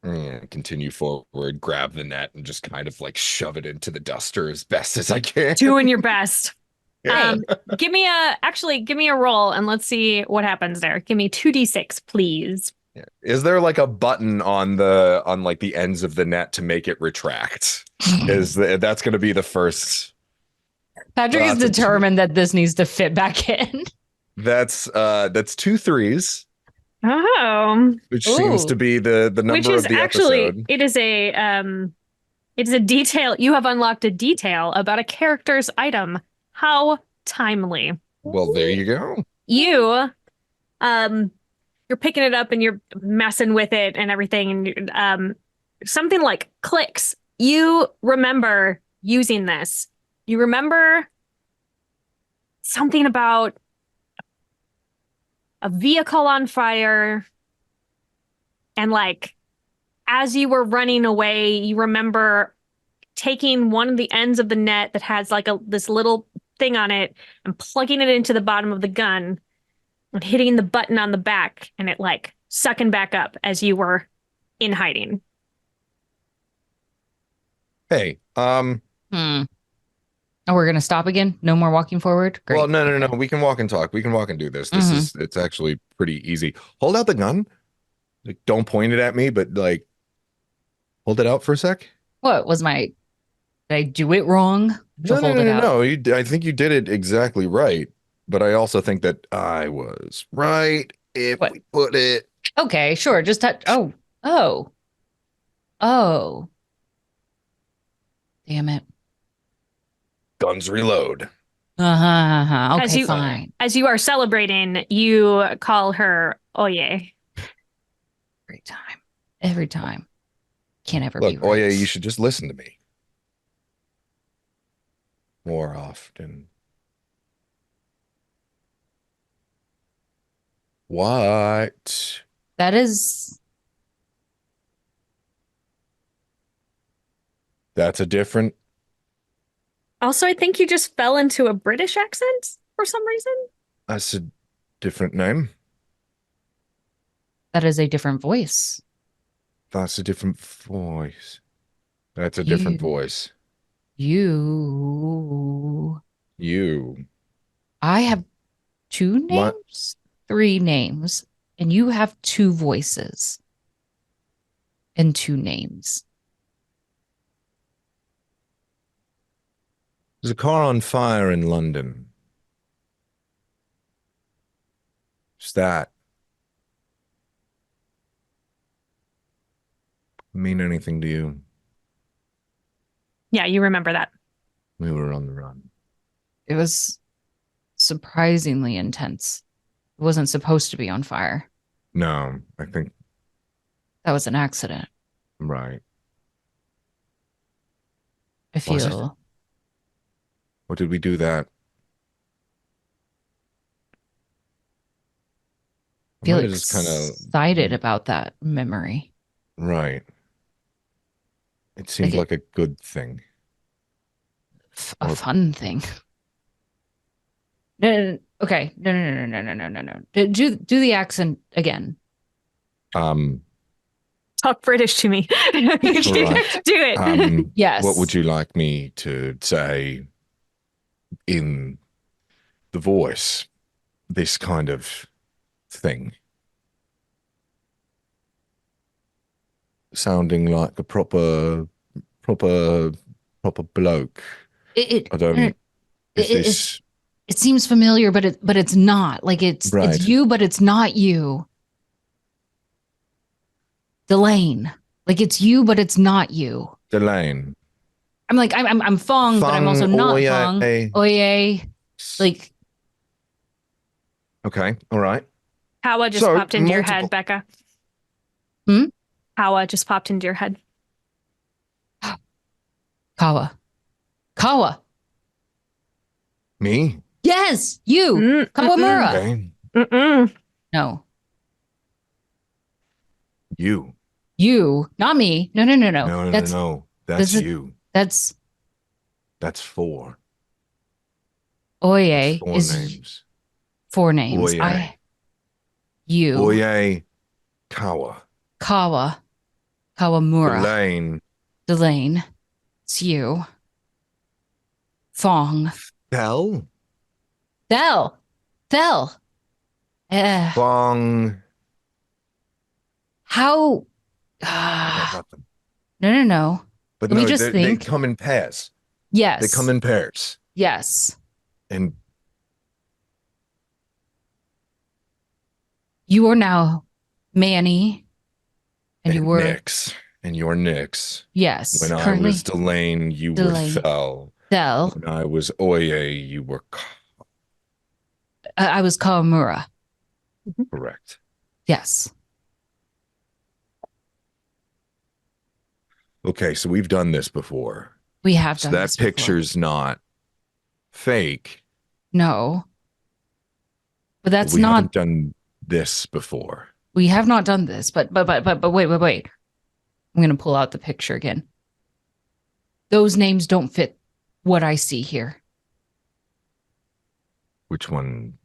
Continue forward, grab the net, and just kind of like shove it into the duster as best as I can. Doing your best. Yeah. Give me a roll and let's see what happens there. Give me 2d6, please. Yeah. Is there like a button on like the ends of the net to make it retract? That's going to be the first. Patrick is determined that this needs to fit back in. That's 2 3s. Oh, which seems to be the number which is of the actually episode. It's a detail. You have unlocked a detail about a character's item. How timely. Well, there you go. You're picking it up and you're messing with it and everything, and something like clicks. You remember using this. You remember something about a vehicle on fire, and like as you were running away, you remember taking one of the ends of the net that has like this little thing on it and plugging it into the bottom of the gun and hitting the button on the back, and it like sucking back up as you were in hiding. Hey, Oh, we're gonna stop again? No more walking forward? Great. Well, no. We can walk and talk. We can walk and do this. It's actually pretty easy. Hold out the gun. Like, don't point it at me, but like Hold it out for a sec. What was my? Did I do it wrong to No, no, hold no, it no, out? no. I think you did it exactly right. But I also think that I was right if What? we put it. Okay, sure. Just touch. Oh, oh. Damn it. Guns reload. Uh-huh. As Okay, you fine. as you are celebrating, you call her Oye. Every time. Every time. Can't ever be Look, Oye, you right. should just listen to me more often. What? That is That's a different. Also, I think you just fell into a British accent for some reason. That's a different name. that is a different voice. That's a different voice. That's a different You voice. you You. I have two My. names, three names, and you have two voices and two names. There's a car on fire in London. Does that mean anything to you? Yeah, you remember that. We were on the run. It was surprisingly intense. It wasn't supposed to be on fire. No, I think That was an accident. right. I Was it? feel Or did we do that? I feel might have just kind of excited about that memory. right. It Like seemed like a good thing. a Or fun thing. No. Okay. No. Do the accent again. um Talk British to me. Do correct. it. What would Yes. you like me to say in the voice? This kind of thing. Sounding like a proper proper bloke. It I don't is it's this it seems familiar, but it's not. Like it's right? you, but it's not you. Delane. Like it's you, but it's not you. Delane. I'm like I'm Fong, but I'm also Fung not Fong. Oye. Oye. Like Okay, all right. Kawa just So popped into your head, multiple Becca. hmm? Kawa just popped into your head. Kawa. Kawa. me? Yes, you. Mm-mm. Kawamura. Okay. Mm-mm. No. You. You, not me. No. No, no, no, That's no. this That's is you. that's That's four. That's Oye four is names. four names. Oye. You, Oye Kawa. Kawa, Kawamura, Delane. Delane. It's you. Fong. Del. Thel. Thel. Eh, Fong. how? I got them. No. But Let me no, just they think. come in pairs. They come Yes. in pairs. Yes. And You are now Manny, and you were, Nyx. And you're Nyx. yes, When I was currently Delane, you were Delane. Thel. Thel. When I was Oye, you were I was Kawamura. correct. Yes. Okay, so we've done this before. We have So done this that before. picture's not fake, No, but but that's we not. haven't done this before. We have not done this. But wait. I'm gonna pull out the picture again. Those names don't fit what I see here. Which one?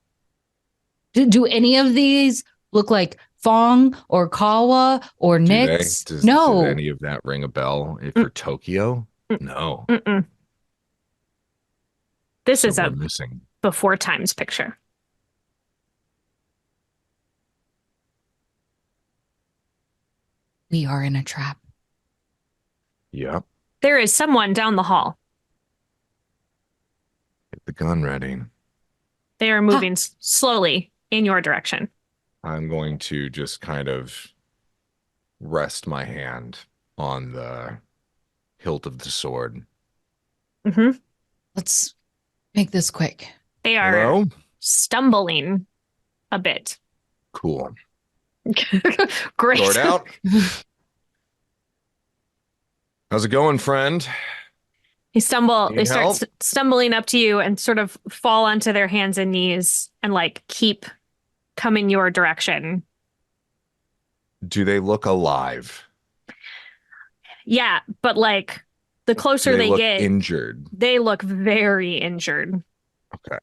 Do any of these look like Fong or Kawa or Do they? Nyx? Does No. any of that ring a bell? If for Tokyo? No. Mm-mm. This So is we're a missing. before times picture. We are in a trap. Yep. There is someone down the hall. Get the gun ready. They are moving slowly in your direction. I'm going to just kind of rest my hand on the hilt of the sword. Hmm. Let's make this quick. They are Hello? stumbling a bit. Cool. Great. Sword out. How's it going, friend? They Need start help? stumbling up to you and sort of fall onto their hands and knees and like keep coming your direction. Do they look alive? Yeah, but like the Do closer they they look get, injured? they look very injured. Okay.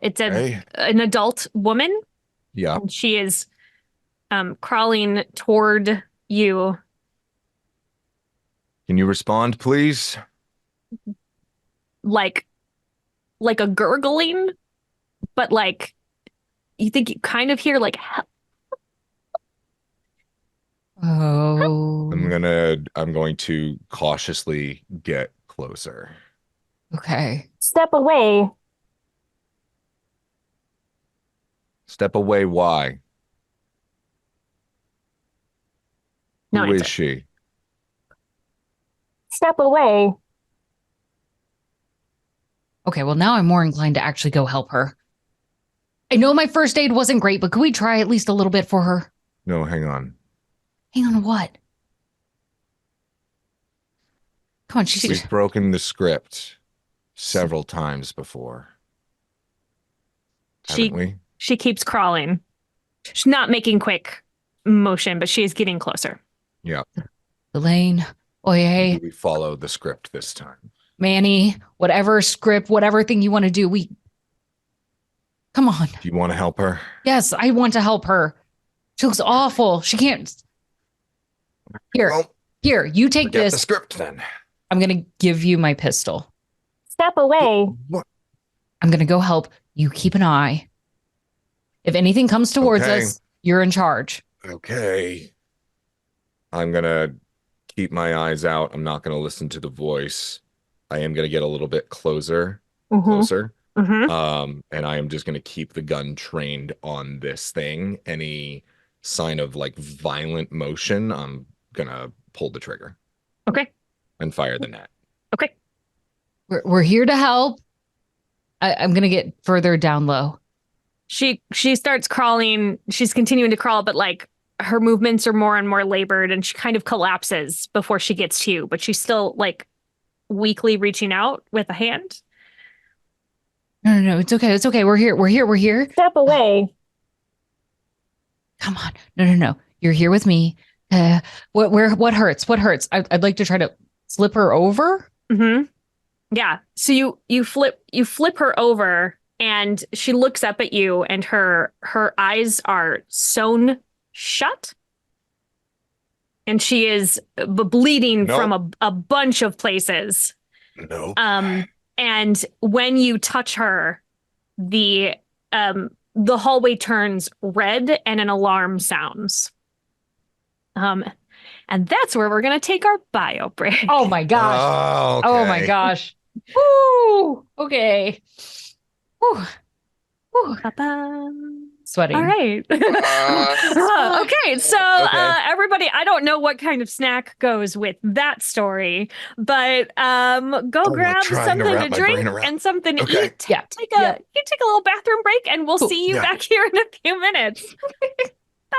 It's Hey. an adult woman, Yeah. and she is crawling toward you, Can you respond, please? like a gurgling, but like you think you kind of hear like Oh, I'm going to cautiously get closer. okay. step away. Step away, why? No Who is answer. she? Step away. Okay, well, now I'm more inclined to actually go help her. I know my first aid wasn't great, but could we try at least a little bit for her? No, hang on. Hang on, what? Come on, We've broken the script several times before, haven't She we? she keeps crawling. She's not making quick motion, but she is getting closer. Yeah. Elaine, Do Oye, we follow the script this time? Manny, whatever script, whatever thing you want to do, come on. Do you want to help her? Yes, I want to help her. She looks awful. She can't. Here, Well, here, you take forget the this. script then. I'm going to give you my pistol. Step away. What? I'm going to go help. You keep an eye. If anything comes towards Okay. us, you're in charge. Okay. I'm gonna keep my eyes out. I'm not gonna listen to the voice. I am gonna get a little bit closer, Mm-hmm. closer. Mm-hmm. And I am just gonna keep the gun trained on this thing. Any sign of like violent motion, I'm gonna pull the trigger Okay. and fire the net. Okay. We're here to help. I'm going to get further down low. She starts crawling. She's continuing to crawl, but like her movements are more and more labored, and she kind of collapses before she gets to you. But she's still like weakly reaching out with a hand. No. It's okay. It's okay. We're here. We're here. We're here. Step away. Come on. No. You're here with me. What hurts? What hurts? I'd like to try to flip her over. Mm-hmm. Yeah. So you flip her over, and she looks up at you, and her eyes are sewn shut, and she is bleeding Nope. from a bunch of places. No. And when you touch her, the hallway turns red and an alarm sounds. And that's where we're gonna take our bio break. Oh my gosh. Oh, Oh my okay. gosh. Woo. Okay. Woo. Woo. Ba-ba. Sweating. All right. Okay, so everybody, I don't know what kind of snack goes with that story, but go grab trying to something wrap to my drink brain around. and something to Okay. eat. Yeah. You take a little bathroom break, and we'll Cool. see you Yeah. back here in a few minutes. Bye.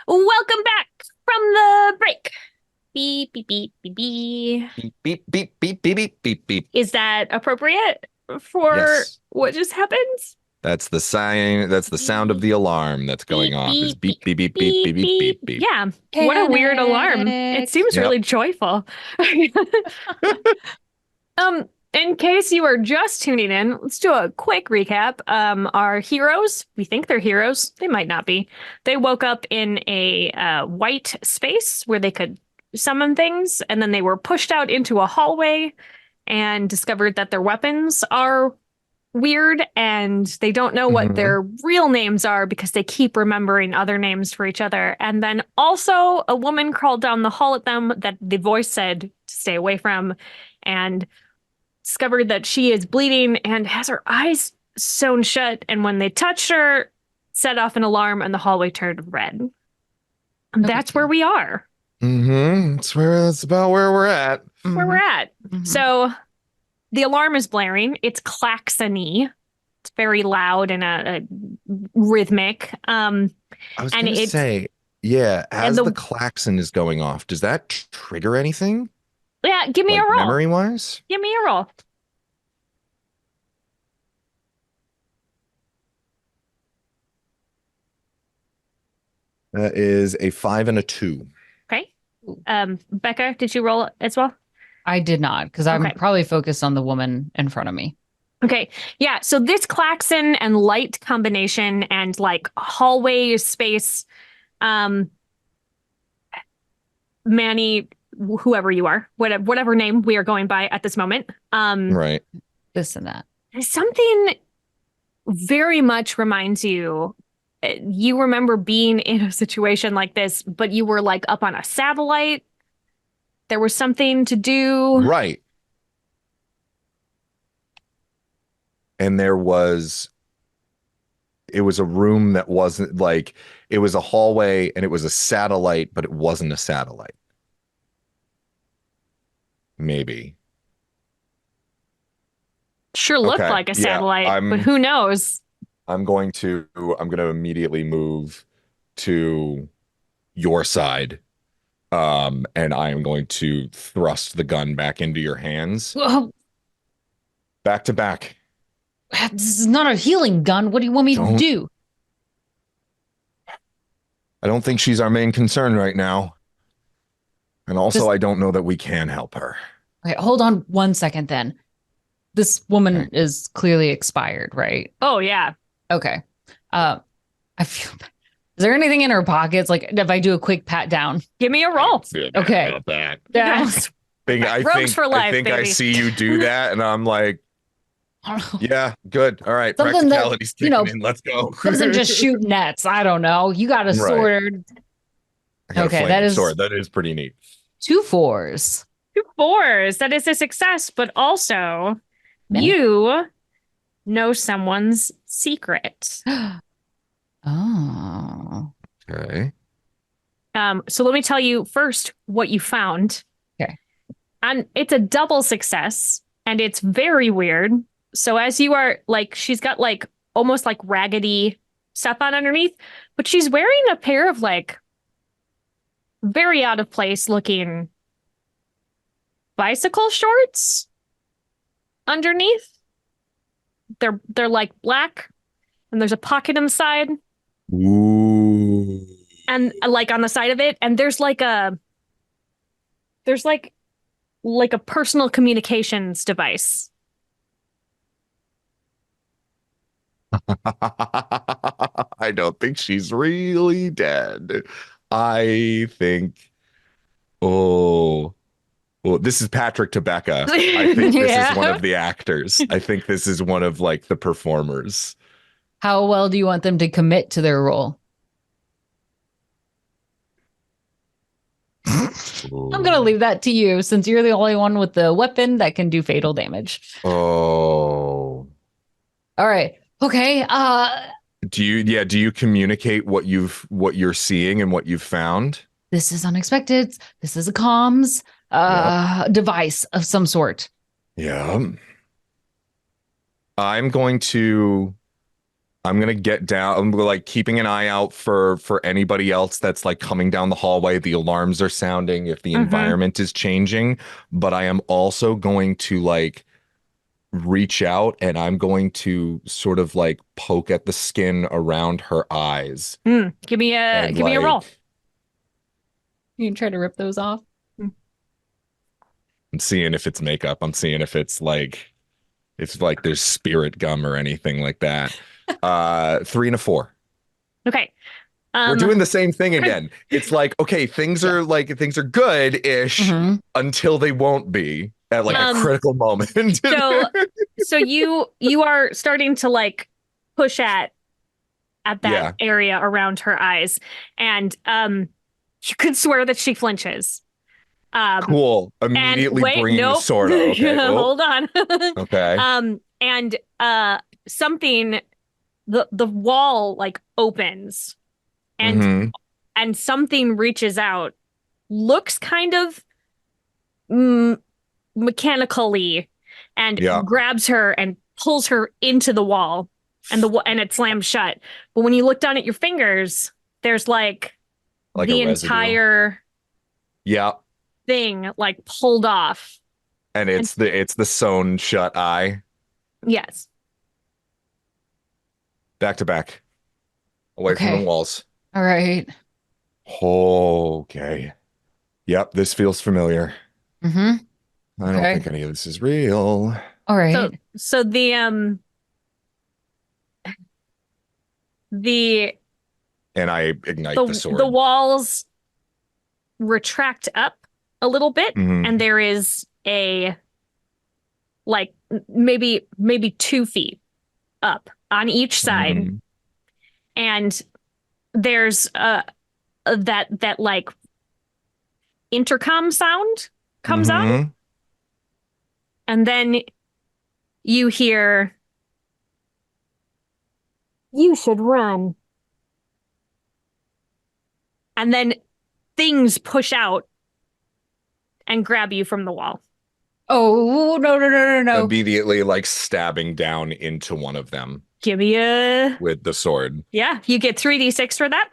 Welcome back from the break. Beep, beep, beep, beep, beep. Beep, beep, beep, beep, beep, beep, beep, beep. Is that appropriate for Yes. what just happened? That's the sign. That's the sound of the alarm that's going Beep, off. Is beep, beep, beep, beep, beep, beep, beep, beep, beep. Yeah. What a weird alarm. It Panic. seems Yep. really joyful. In case you are just tuning in, let's do a quick recap. Our heroes, we think they're heroes. They might not be. They woke up in a white space where they could summon things, and then they were pushed out into a hallway and discovered that their weapons are weird and they don't know what Mhm. their real names are because they keep remembering other names for each other. And then also a woman crawled down the hall at them that the voice said to stay away from, and discovered that she is bleeding and has her eyes sewn shut. And when they touched her, set off an alarm and the hallway turned red. And that's where we are. That's about where we're at. Where we're at. Mhm. So the alarm is blaring. It's klaxony. It's very loud and a rhythmic. I was And gonna it's- say, yeah, as the- the klaxon is going off, does that trigger anything? Yeah, give me Like a roll. memory wise? Give me a roll. That is a 5 and a 2. Okay. Becca, did you roll as well? I did not, because I'm Okay. probably focused on the woman in front of me. Okay. Yeah. So this klaxon and light combination and like hallway space, Manny, whoever you are, whatever name we are going by at this moment, Right. This and that. something very much reminds you. You remember being in a situation like this, but you were like up on a satellite. There was something to do. Right. And it was a room that wasn't like, it was a hallway and it was a satellite, but it wasn't a satellite. Maybe. Sure looked Okay, like a yeah, satellite, but who knows? I'm going to immediately move to your side. And I am going to thrust the gun back into your hands. Well, Back to back. this is not a healing gun. What do you want me to Don't- do? I don't think she's our main concern right now. And also, Just- I don't know that we can help her. Okay, hold on 1 second then. This woman Okay. is clearly expired, right? Oh yeah. Okay. I feel bad. Is there anything in her pockets? Like if I do a quick pat down? Give me a roll. Okay. About that. Yes. I for life, think I baby. see you do that, and I'm like, I don't know. yeah, good. All right, Something that, practicality's you kicking know, in. Let's go. Doesn't just shoot nets. I don't know. You got a Right. sword. I got a Okay, that flaming is- sword. That is pretty neat. 2 4s. 2 4s. That is a success, but also Man. you know someone's secret. Oh. Okay. So let me tell you first what you found. Okay. And it's a double success, and it's very weird. So as you are like, she's got like almost like raggedy stuff on underneath, but she's wearing a pair of like very out of place looking bicycle shorts underneath. They're like black, and there's a pocket on the side, Ooh. and like on the side of it, and there's like a personal communications device. I don't think she's really dead. I think, oh, well, this is Patrick to Becca. I think this Yeah. is one of the actors. I think this is one of like the performers. How well do you want them to commit to their role? I'm going to leave that to you since you're the only one with the weapon that can do fatal damage. Oh. All right. Okay. Do you communicate what you're seeing and what you've found? This is unexpected. This is a comms device of some sort. Yeah. I'm going to I'm gonna get down. I'm like keeping an eye out for anybody else that's like coming down the hallway. The alarms are sounding if the Mm-hmm. environment is changing, but I am also going to like reach out and I'm going to sort of like poke at the skin around her eyes and Give me a roll. like You can try to rip those off. I'm seeing if it's makeup. I'm seeing if like there's spirit gum or anything like that. 3 and a 4. Okay. We're Um, doing the same thing again. It's like, okay, things are good-ish Mm-hmm. until they won't be at like a um, critical moment. so so you are starting to like push at that Yeah, area around her eyes, and you could swear that she flinches. Um, cool. and Immediately wait, bringing the nope. sword out. Okay. Oh, Hold on. okay. And something the wall like opens and Hmm. something reaches out, looks kind of mm, mechanically, and Yeah, grabs her and pulls her into the wall, and and it slams shut. But when you look down at your fingers, there's like like a the residue. entire Yeah, thing like pulled off. and And it's the sewn shut eye. yes. Back to back, away from the Okay. walls. All right. Okay. Yep, this feels familiar. Mm-hmm. I don't Okay. think any of this is real. All So right. so the And I ignite the the sword. walls retract up a little bit, Hmm. and there is a like maybe 2 feet up on each side, Hmm. and there's that like intercom sound comes on, Hmm. and then you hear, "You should run." And then things push out and grab you from the wall. Oh, no, no, no, no, no. Immediately like stabbing down into one of them Give me a with the sword. Yeah, you get 3d6 for that.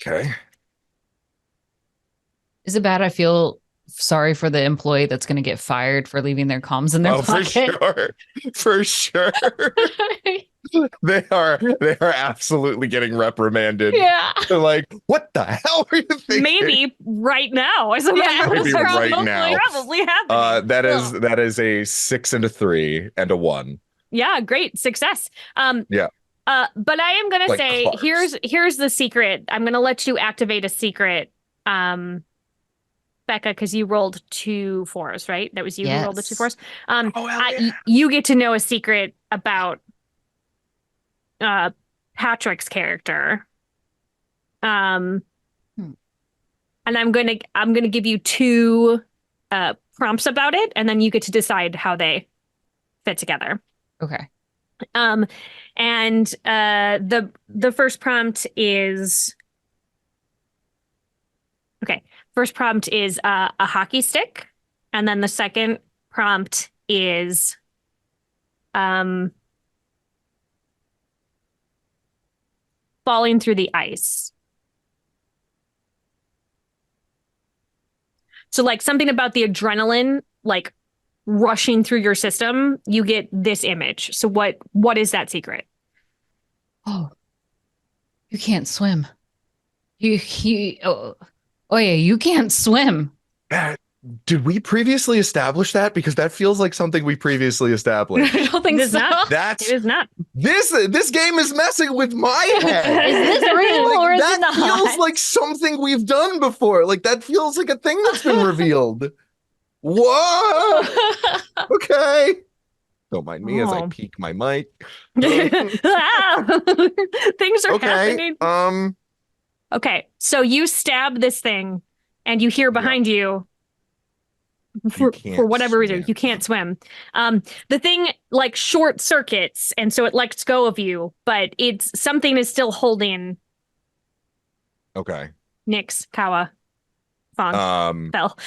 Okay. Is it bad? I feel sorry for the employee that's going to get fired for leaving their comms in their Oh, for pocket. sure. For sure. They are absolutely getting reprimanded. Yeah. They're like, what the hell are you thinking? Maybe right now, as a matter of Maybe fact. right now. Probably happening. That is a 6 and a 3 and a 1. Yeah, great success. Yeah, But I am gonna like say Clark's. here's the secret. I'm gonna let you activate a secret, Becca, because you rolled 2 4s, right? That was you who rolled the 2 4s. Yes. Oh, hell yeah. You get to know a secret about uh Patrick's character. Um, Hmm. and I'm gonna give you 2 prompts about it, and then you get to decide how they fit together. Okay. Um, and the first prompt is okay. First prompt is a hockey stick, and then the second prompt is um falling through the ice. So like something about the adrenaline like rushing through your system, you get this image. So what is that secret? Oh, you can't swim. Oh yeah, you can't swim. Uh, Did we previously establish that? Because that feels like something we previously established. I don't think It is so. not. That's It is not. this game is messing with my head. Is this real Like, or is that it not? feels like something we've done before. Like that feels like a thing that's been revealed. Whoa. Okay. Don't mind me as I Oh. peek my mic. Ah! Things are Okay. happening. Okay, so you stab this thing, and you hear Yeah. behind you, You for can't whatever reason, swim. you can't swim. The thing like short circuits, and so it lets go of you, but it's something is still holding Okay. Nyx, Kawa, Fong, Um, Bell.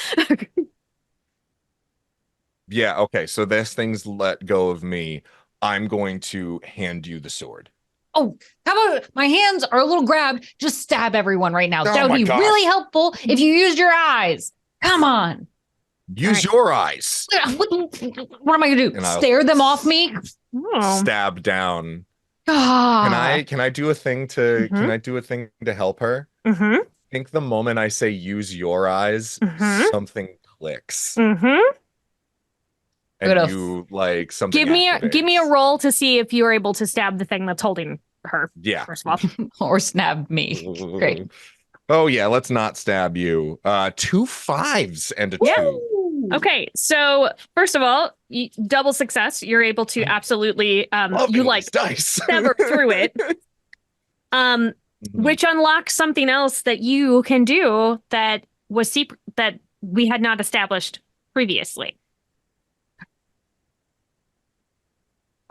yeah, okay. So this thing's let go of me. I'm going to hand you the sword. Oh, how about my hands are a little grabbed? Just stab everyone right now. Oh That would my be gosh. really helpful if you used your eyes. Come on. Use your eyes. What am I going to do? And I'll Stare them off me? Oh. stab down. Ah. Can I do a thing to Mhm. can I do a thing to help her? Mm-hmm. I think the moment I say use your eyes, Mhm. something clicks. Mm-hmm. And Good. you like something Give me a activates. roll to see if you're able to stab the thing that's holding her. Yeah. First of all. Or snap me. Great. Oh yeah, let's not stab you. 2 5s and a Yeah. 2. Okay, so first of all, double success. You're able to absolutely you Loving like these dice. sever through it. Which unlocks something else that you can do that was that we had not established previously.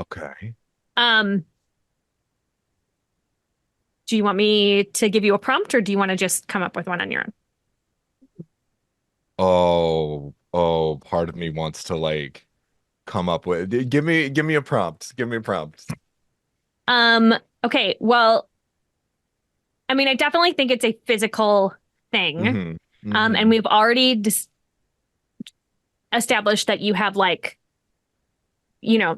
Okay. Do you want me to give you a prompt or do you want to just come up with one on your own? Oh, part of me wants to like come up with give me a prompt. Give me a prompt. Okay, well, I mean, I definitely think it's a physical thing. And we've already established that you have like,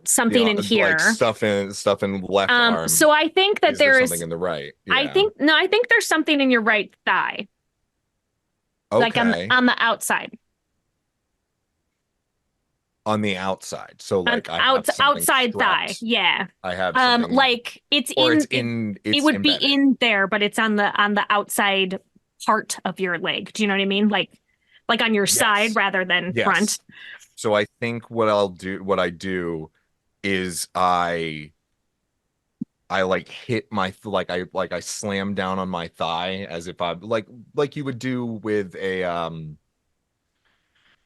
something in here. Like stuff in left arm. So I think that Is there there's something in the right? Yeah. I think there's something in your right thigh. Like Okay. on the outside. On the outside. So like I have something outside thigh. strapped. Yeah. I have something Like it's or in it's it would embedded. be in there, but it's on the outside part of your leg. Do you know what I mean? Like on your side rather than front. So I think what I do is I like hit my I slam down on my thigh as if I like you would do with a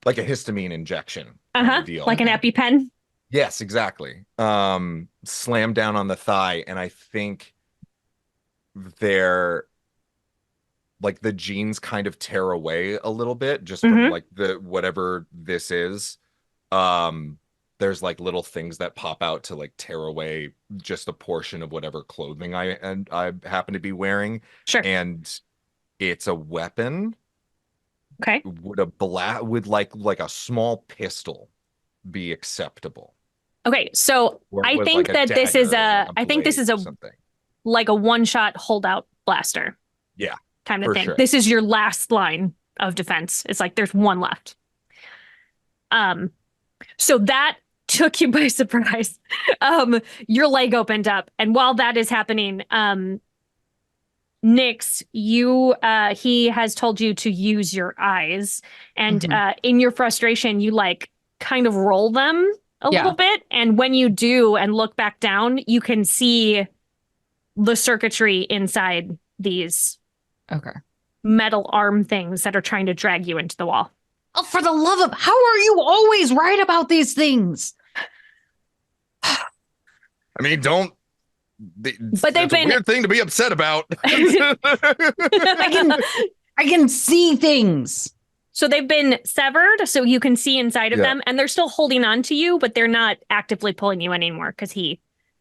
like a histamine injection kind of deal. Like an EpiPen. Yes, exactly. Slam down on the thigh, and I think they're like the genes kind of tear away a little bit just from like the whatever this is. There's like little things that pop out to like tear away just a portion of whatever clothing I happen to be wearing. Sure. And it's a weapon. Okay. Would like a small pistol be acceptable? Okay, so I think that this is something like a one-shot holdout blaster. Yeah. Kind of thing. Sure. This is your last line of defense. It's like there's one left. So that took you by surprise. Your leg opened up, and while that is happening, Nyx, he has told you to use your eyes, and in your frustration, you like kind of roll them a little bit, and when you do and look back down, you can see the circuitry inside these metal arm things that are trying to drag you into the wall. Oh, for the love of, how are you always right about these things? I mean, but they've been a weird thing to be upset about. I can see things. So they've been severed, so you can see inside of them, and they're still holding on to you, but they're not actively pulling you anymore because he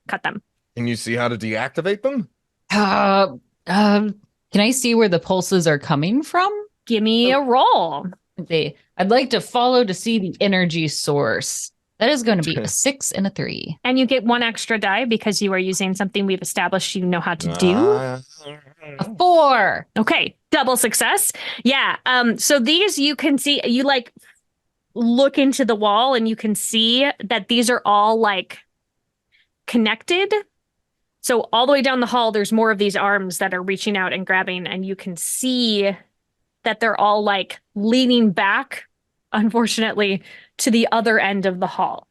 cut them. Can you see how to deactivate them? Can I see where the pulses are coming from? Give me a roll. I'd like to follow to see the energy source. That is going to be a 6 and a 3. And you get one extra die because you are using something we've established you know how to do. A 4. Okay, double success. Yeah. So these you can see, you like look into the wall and you can see that these are all like connected. So all the way down the hall, there's more of these arms that are reaching out and grabbing, and you can see that they're all like leaning back, unfortunately, to the other end of the hall.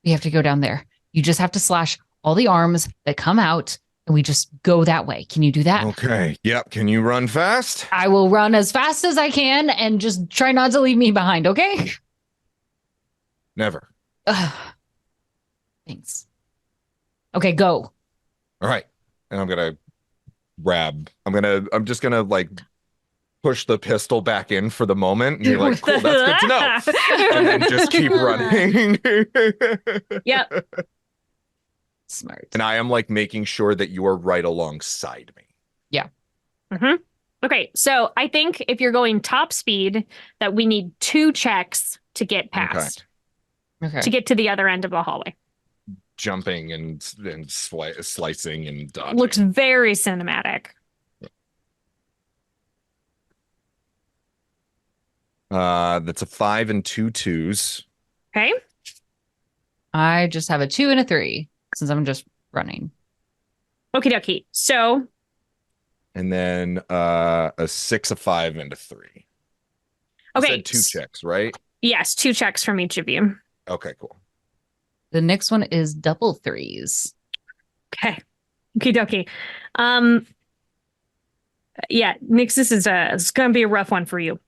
We have to go down there. You just have to slash all the arms that come out, and we just go that way. Can you do that? Okay. Yep. Can you run fast? I will run as fast as I can and just try not to leave me behind, okay? Never. Thanks. Okay, go. All right. And I'm just gonna like push the pistol back in for the moment, and you're like, cool, that's good to know. And then just keep running. Yep. Smart. And I am like making sure that you are right alongside me. Yeah. Mm-hmm. Okay, so I think if you're going top speed, that we need 2 checks to get past, Okay. to get to the other end of the hallway. Jumping and slicing and dodging. Looks very cinematic. That's a 5 and 2 2s. Okay. I just have a 2 and a 3 since I'm just running. Okie dokie. So, And then a 6, a 5, and a 3. You okay. said 2 checks, right? Yes, 2 checks from each of you. Okay, cool. The next one is double 3s. Okay. Okie dokie. Yeah, Nix, this is it's gonna be a rough one for you.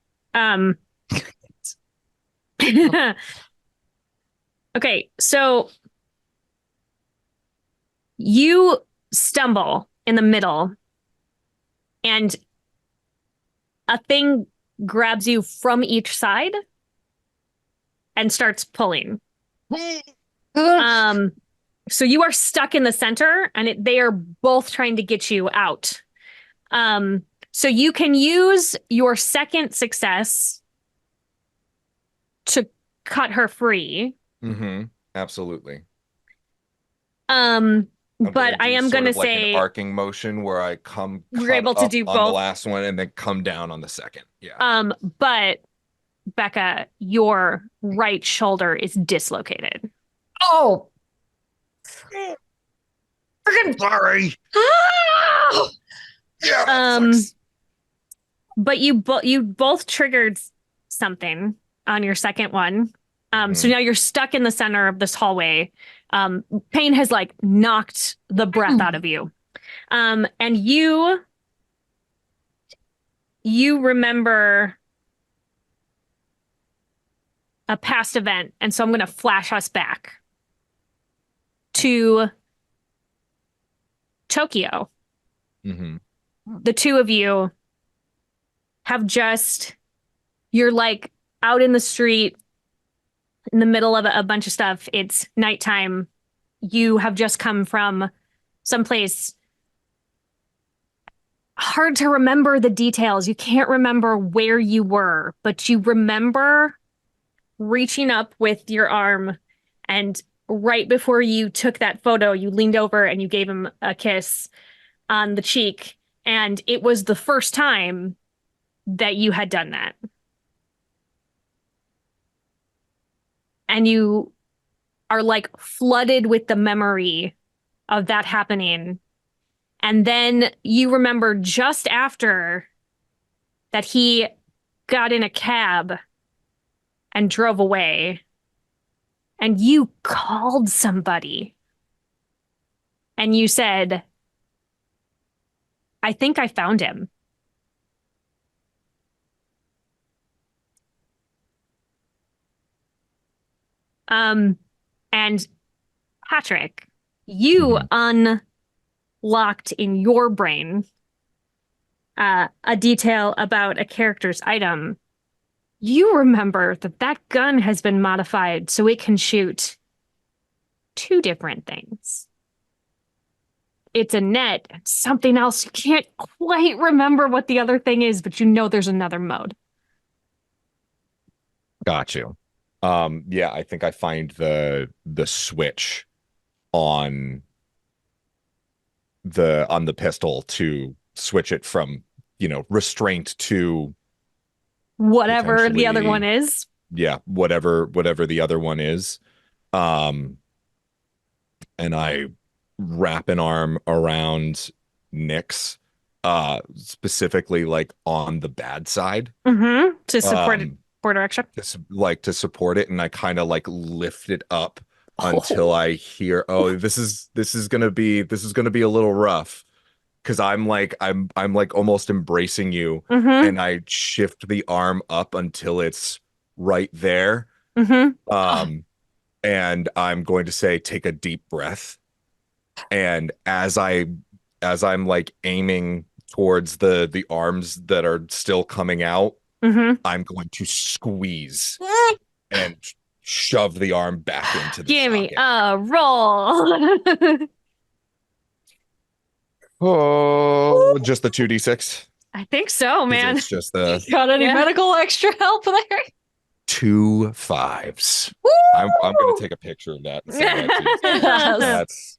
Okay, so you stumble in the middle and a thing grabs you from each side and starts pulling. So you are stuck in the center and they are both trying to get you out. So you can use your second success to cut her free. Mm-hmm. Absolutely. But I am going to like say an arcing motion where I come we're able to up do on the both. last one and then come down on the second. Yeah. But Becca, your right shoulder is dislocated. Oh, Freaking sorry. ah! Yeah. That sucks. But you both triggered something on your second one. So now you're stuck in the center of this hallway. Pain has like knocked the breath out of you. And you remember a past event. And so I'm going to flash us back to Tokyo. Mm-hmm. The 2 of you have you're like out in the street in the middle of a bunch of stuff. It's nighttime. You have just come from someplace hard to remember the details. You can't remember where you were, but you remember reaching up with your arm, and right before you took that photo, you leaned over and you gave him a kiss on the cheek. And it was the first time that you had done that. And you are like flooded with the memory of that happening. And then you remember just after that he got in a cab and drove away. And you called somebody. And you said, I think I found him. And Patrick, you unlocked in your brain a detail about a character's item. You remember that gun has been modified so it can shoot 2 different things. It's a net and something else. You can't quite remember what the other thing is, but you know there's another mode. Got you. Yeah, I think I find the switch on the pistol to switch it from, restraint to Whatever the other one is. Yeah, whatever the other one is. And I wrap an arm around Nyx, specifically like on the bad side. Mm-hmm. To support direction. To support it, and I kind of like lift it up until I hear, this is gonna be a little rough, because I'm like almost embracing you, and I shift the arm up until it's right there. And I'm going to say, take a deep breath. And as I'm like aiming towards the arms that are still coming out, Mm-hmm. I'm going to squeeze and shove the arm back into the Give me socket. a roll. Oh, just the 2d6. I think so, 'Cause man. it's just the Got any Yeah. medical extra help there? 2 5s. I'm gonna take a picture of that and send that to you. Yes. That's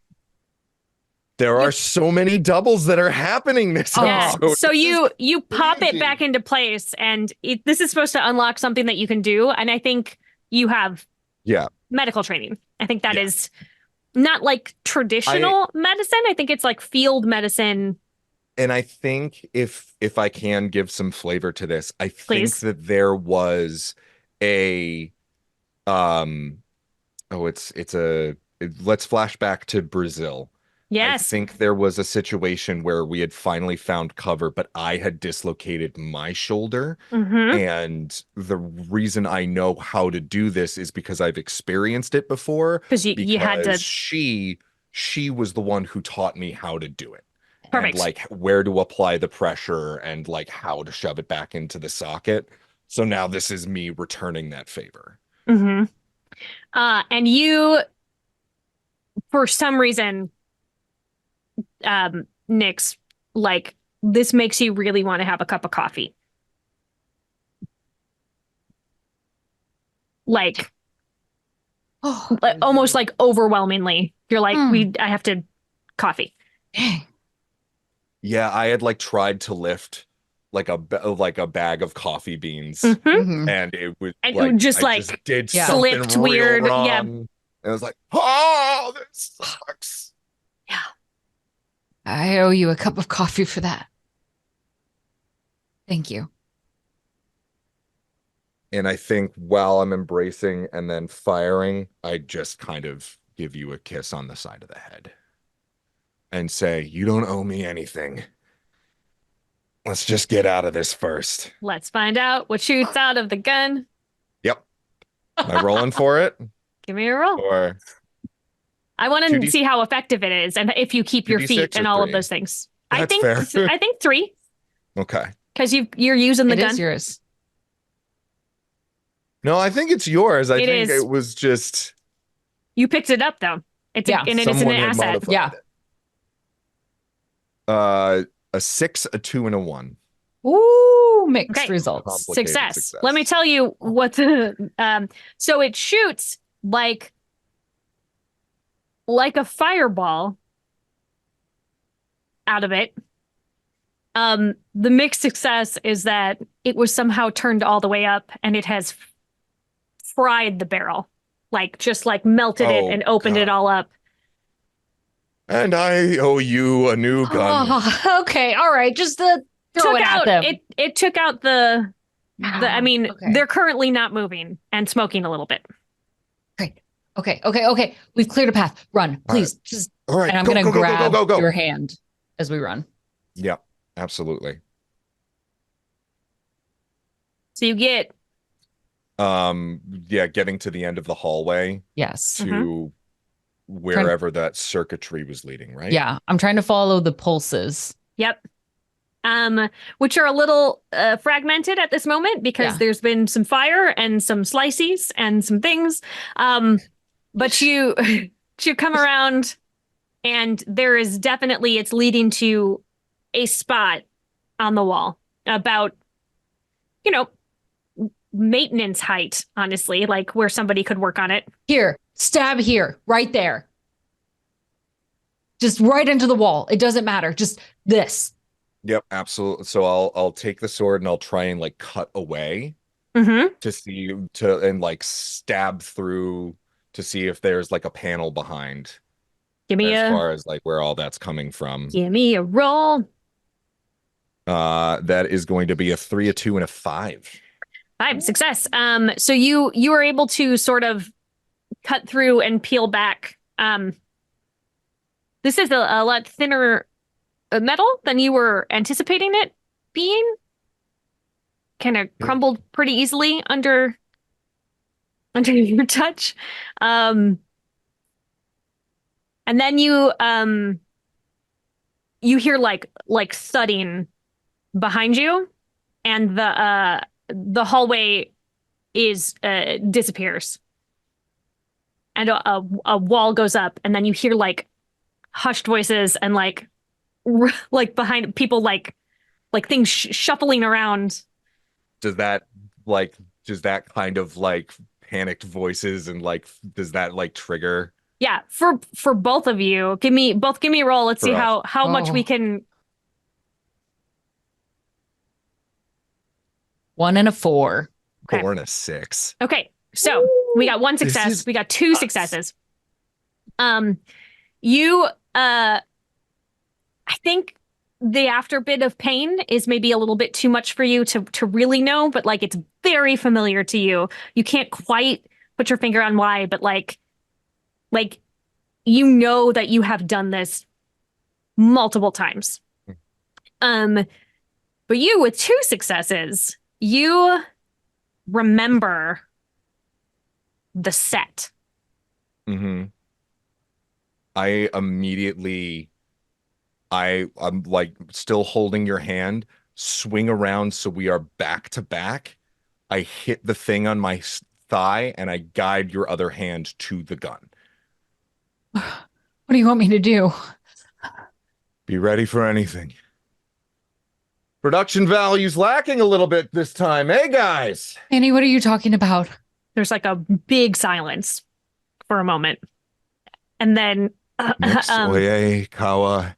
there are so many doubles that are happening this Yeah. episode. So This is you pop it crazy. back into place, and this is supposed to unlock something that you can do. And I think you have Yeah. medical training. I think that Yeah. is not like traditional medicine. I think it's like field medicine. And I think if I can give some flavor to this, I think Please. that there was a let's flash back to Brazil. I Yes. think there was a situation where we had finally found cover, but I had dislocated my shoulder. Mm-hmm. And the reason I know how to do this is because I've experienced it before. Because you had to. She was the one who taught me how to do it. Perfect. And like where to apply the pressure and like how to shove it back into the socket. So now this is me returning that favor. Mm-hmm. And you, for some reason, Nyx, like this makes you really want to have a cup of coffee. Like Oh, almost like overwhelmingly. You're like, Mm. I have to coffee. dang. Yeah, I had like tried to lift like a bag of coffee beans, Mhm. Mhm. and it was And it like would just I like just did Yeah. something slipped real weird. wrong. Yeah. And I was like, oh, this sucks. I owe you a cup of coffee for that. Thank you. And I think while I'm embracing and then firing, I just kind of give you a kiss on the side of the head and say, you don't owe me anything. Let's just get out of this first. Let's find out what shoots out of the gun. Yep. Am I rolling for it? Give me a roll. Or I want to 2D see how effective it is and if you keep your 2d6 feet and or all of 3? those things. That's fair. I think 3 Okay. because you're using the It gun. is yours. No, I think it's yours. I It think is. it was just You picked it up though. It's Yeah. and it is an someone had asset. modified Yeah. it. A 6, a 2, and a 1. Ooh, mixed Okay. results. Complicated Success. Let me tell you what the so it shoots like a fireball out of it. The mixed success is that it was somehow turned all the way up and it has fried the barrel. Like just like melted it Oh, and opened it God. all up. And I owe you a new gun. Oh, okay. All right. Just throw Took it at out them. it took out the I mean, Okay. they're currently not moving and smoking a little bit. Great. Okay. We've cleared a path. Run, please. Just All right. and I'm go, gonna go, go, grab go, go, go, your go. hand as we run. Yeah, absolutely. So you get Yeah, getting to the end of the hallway Yes. to wherever that circuitry was leading, right? Yeah. I'm trying to follow the pulses. yep. Which are a little fragmented at this moment because Yeah. there's been some fire and some slices and some things. But you you come around and there is definitely it's leading to a spot on the wall about, maintenance height, honestly, like where somebody could work on it. Here, stab here, right there. Just right into the wall. It doesn't matter. Just this. Yep, absolutely. So I'll take the sword and I'll try and like cut away Mm-hmm. and like stab through to see if there's like a panel behind Give me as far as like where all that's coming from. give me a roll. That is going to be a 3, a 2, and a 5. 5 success. So you were able to sort of cut through and peel back. This is a lot thinner metal than you were anticipating it being. Kind of crumbled pretty easily under your touch. And then you you hear like thudding behind you, and the hallway is disappears, and a wall goes up, and then you hear like hushed voices and like like behind people like things shuffling around. Does that kind of like panicked voices and like does that like trigger Yeah, for both of you, give me a roll. Let's see for us? how much we Oh. can. 1 and a 4. Okay. 4 and a 6. Okay, so we got one This success. is We got two us. successes. You I think the after bit of pain is maybe a little bit too much for you to really know, but like it's very familiar to you. You can't quite put your finger on why, but like you know that you have done this multiple times. But you with 2 successes, you remember the set. Mm-hmm. I'm like still holding your hand, swing around so we are back to back. I hit the thing on my thigh and I guide your other hand to the gun. What do you want me to do? Be ready for anything. Production value's lacking a little bit this time, eh, guys? Annie, what are you talking about? There's like a big silence for a moment. And then Next, Oye, Kawa,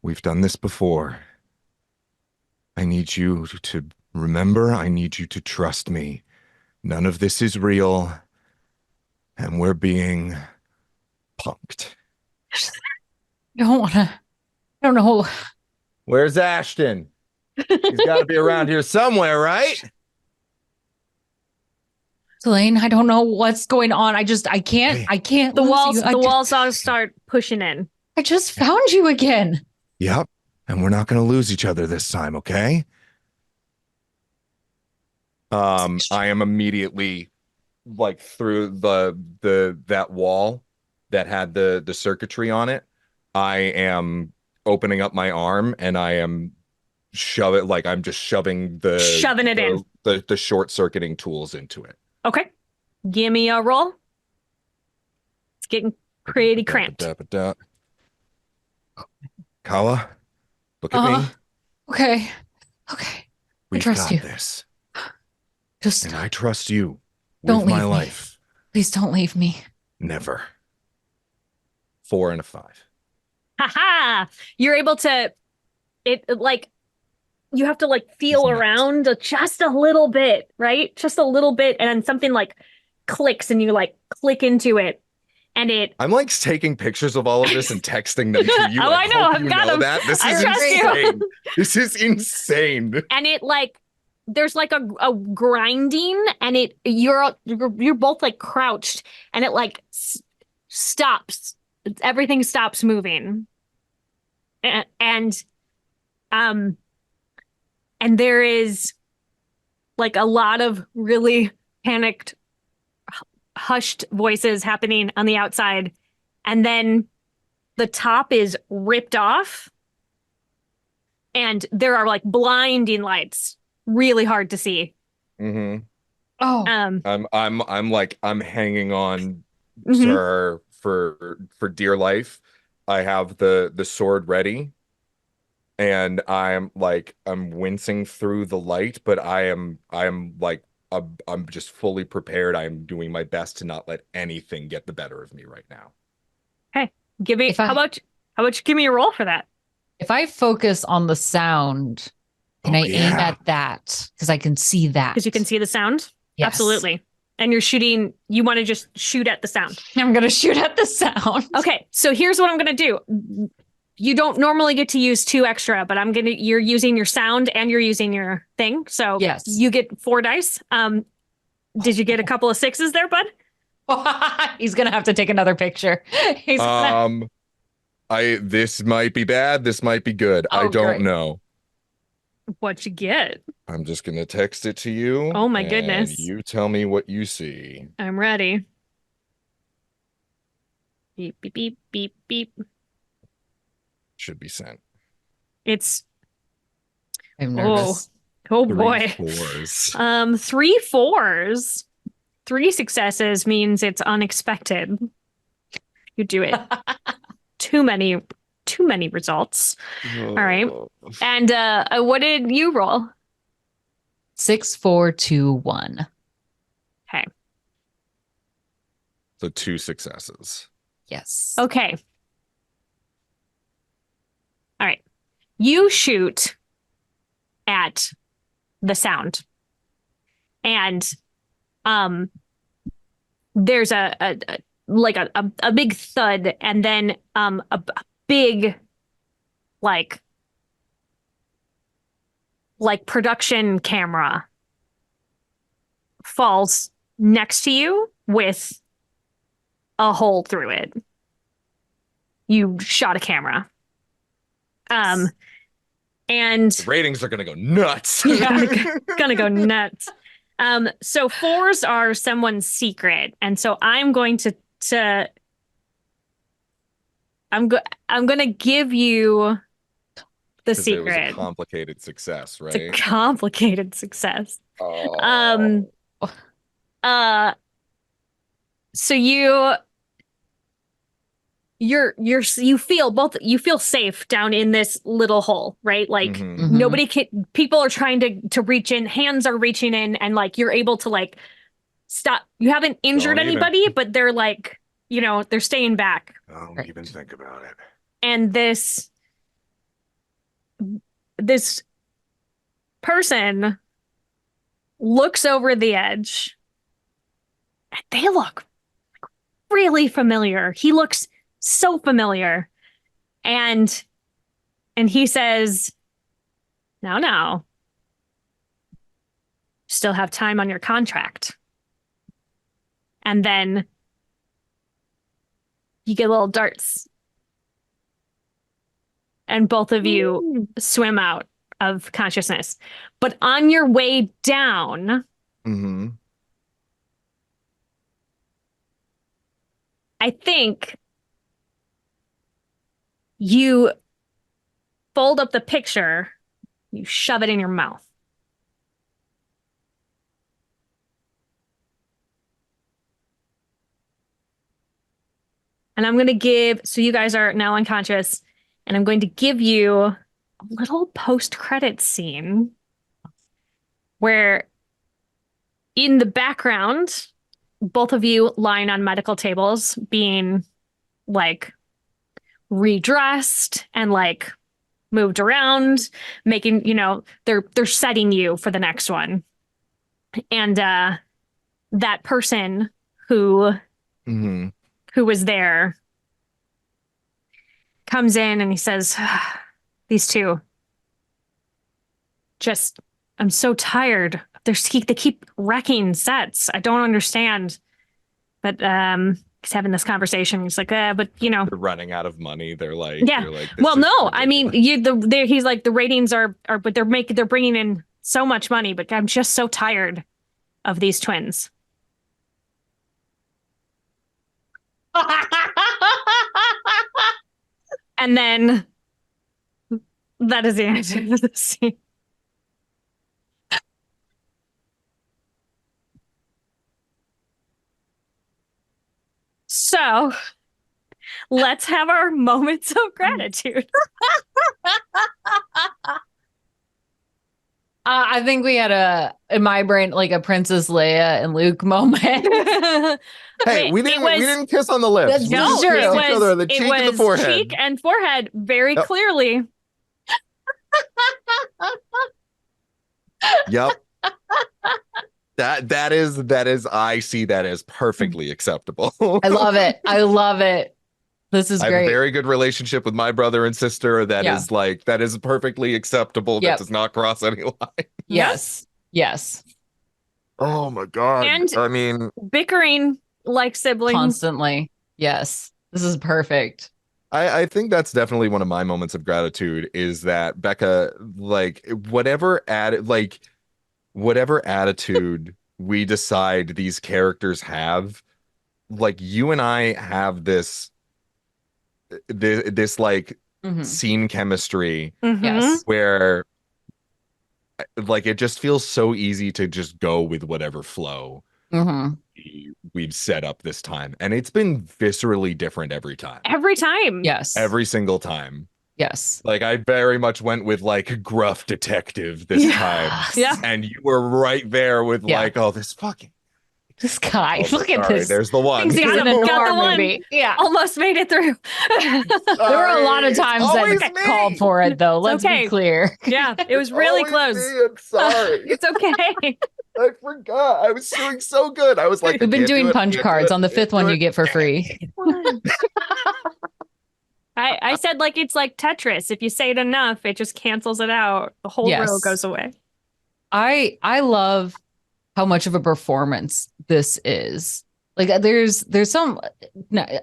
we've done this before. I need you to remember, I need you to trust me. None of this is real, and we're being punked. I don't want to. I don't know. Where's Ashton? He's got to be around here somewhere, right? Elaine, I don't know what's going on. I can't. Hey. I can't. the lose walls you. the walls all start pushing in. I just found you again. Yep, and we're not going to lose each other this time, okay? I am immediately like through that wall that had the circuitry on it. I am opening up my arm and I am I'm just shoving Shoving it in. the short circuiting tools into it. Okay. Give me a roll. It's getting pretty cramped. Kawa, look at me. Okay. Okay. We've trust got you. this. Just And I trust you Don't with my leave me. life. please don't leave me. Never. 4 and a 5. Haha. You're able to like you have to like feel He's nuts. around just a little bit, right? Just a little bit, and then something like clicks and you like click into it, and it I'm like taking pictures of all of this and texting them to you. Oh, I know. hope I've you got know them. that. This I is trust you. insane. This is insane. and it like there's like a grinding, and you're both like crouched, and it like stops. Everything stops moving, and and there is like a lot of really panicked, hushed voices happening on the outside, and then the top is ripped off, and there are like blinding lights, really hard to see. Mm-hmm. Oh, I'm hanging on Mhm. to her for dear life. I have the sword ready, and I'm wincing through the light, but I'm just fully prepared. I'm doing my best to not let anything get the better of me right now. Give me how about you give me a roll for that? if I focus on the sound, can Oh, I aim yeah. at that? Because I can see that. Because you can see the sound? Yes. Absolutely. And you're shooting, you want to just shoot at the sound. I'm going to shoot at the sound. Okay, so here's what I'm going to do. You don't normally get to use 2 extra, but you're using your sound and you're using your thing. So Yes. you get 4 dice. Did you get a couple of 6s there, bud? He's going to have to take another picture. He's gonna... This might be bad. This might be good. I Oh, don't great. know. What'd you get? I'm just gonna text it to you. Oh my and goodness. you tell me what you see. I'm ready. Beep, beep, beep, beep, beep. should be sent. It's I'm oh nervous. oh 3 boy. 4s. 3 4s. 3 successes means it's unexpected. You do it. Too many results. All right. And what did you roll? 6, 4, 2, 1. Okay. So 2 successes. Yes. Okay. All right. You shoot at the sound. And there's a big thud, and then a big like production camera falls next to you with a hole through it. You shot a camera. And The ratings are gonna go nuts. yeah, gonna go nuts. So 4s are someone's secret, and so I'm going to I'm gonna give you the 'Cause it was a secret. complicated success, It's a right? complicated success. Oh. So you feel safe down in this little hole, right? Like Mhm. nobody can, people are trying to reach in, hands are reaching in, and like you're able to like stop. You haven't injured Don't even- anybody, but they're like, they're staying back. Don't Right. even think about it. And this person looks over the edge, and they look really familiar. He looks so familiar. And he says, now, still have time on your contract. And then you get little darts. And both of you swim out of consciousness. But on your way down, Mm-hmm. I think you fold up the picture, you shove it in your mouth. And I'm going to so you guys are now unconscious, and I'm going to give you a little post-credit scene where in the background, both of you lying on medical tables being like redressed and like moved around, making, they're setting you for the next one. And that person who Mm-hmm. was there comes in and he says, these two, just, I'm so tired. They keep wrecking sets. I don't understand. But he's having this conversation. He's like, but They're running out of money. They're like, yeah. this Well, is no, I mean, ridiculous. he's like, the ratings are, but they're bringing in so much money, but I'm just so tired of these twins. And then that is the end of the scene. So let's have our moments of gratitude. I think we had in my brain, like a Princess Leia and Luke moment. Hey, we didn't kiss on the lips. That's We no, just true. kissed each other on the it cheek and the was forehead. cheek and forehead very Yep. clearly. Yep. That is I see that as perfectly acceptable. I love it. I love it. This is I have great. a very good relationship with my brother and sister that is perfectly acceptable. Yep. That does not cross any line. Yes. Yes. Oh my God. And I mean, bickering like siblings. Constantly. Yes. This is perfect. I think that's definitely one of my moments of gratitude is that Becca, like whatever attitude we decide these characters have, like you and I have this like scene chemistry Yes. where like it just feels so easy to just go with whatever flow we've set up this time. And it's been viscerally different every time. Every time. Yes. Every single time. Yes. Like I very much went with like gruff detective this time. Yeah. And you were right there with like, oh, this guy. Look at this. There's the one. Thinks he He's in a got the noir one. movie. Yeah. Almost made it through. There were a lot of times that called for it, though. Let's be clear. Yeah, it was really close. I'm sorry. It's okay. I forgot. I was doing so good. I was like, we've been doing punch cards. On the fifth one, you get for free. I said like it's like Tetris. If you say it enough, it just cancels it out. The whole row goes away. I love how much of a performance this is. Like there's some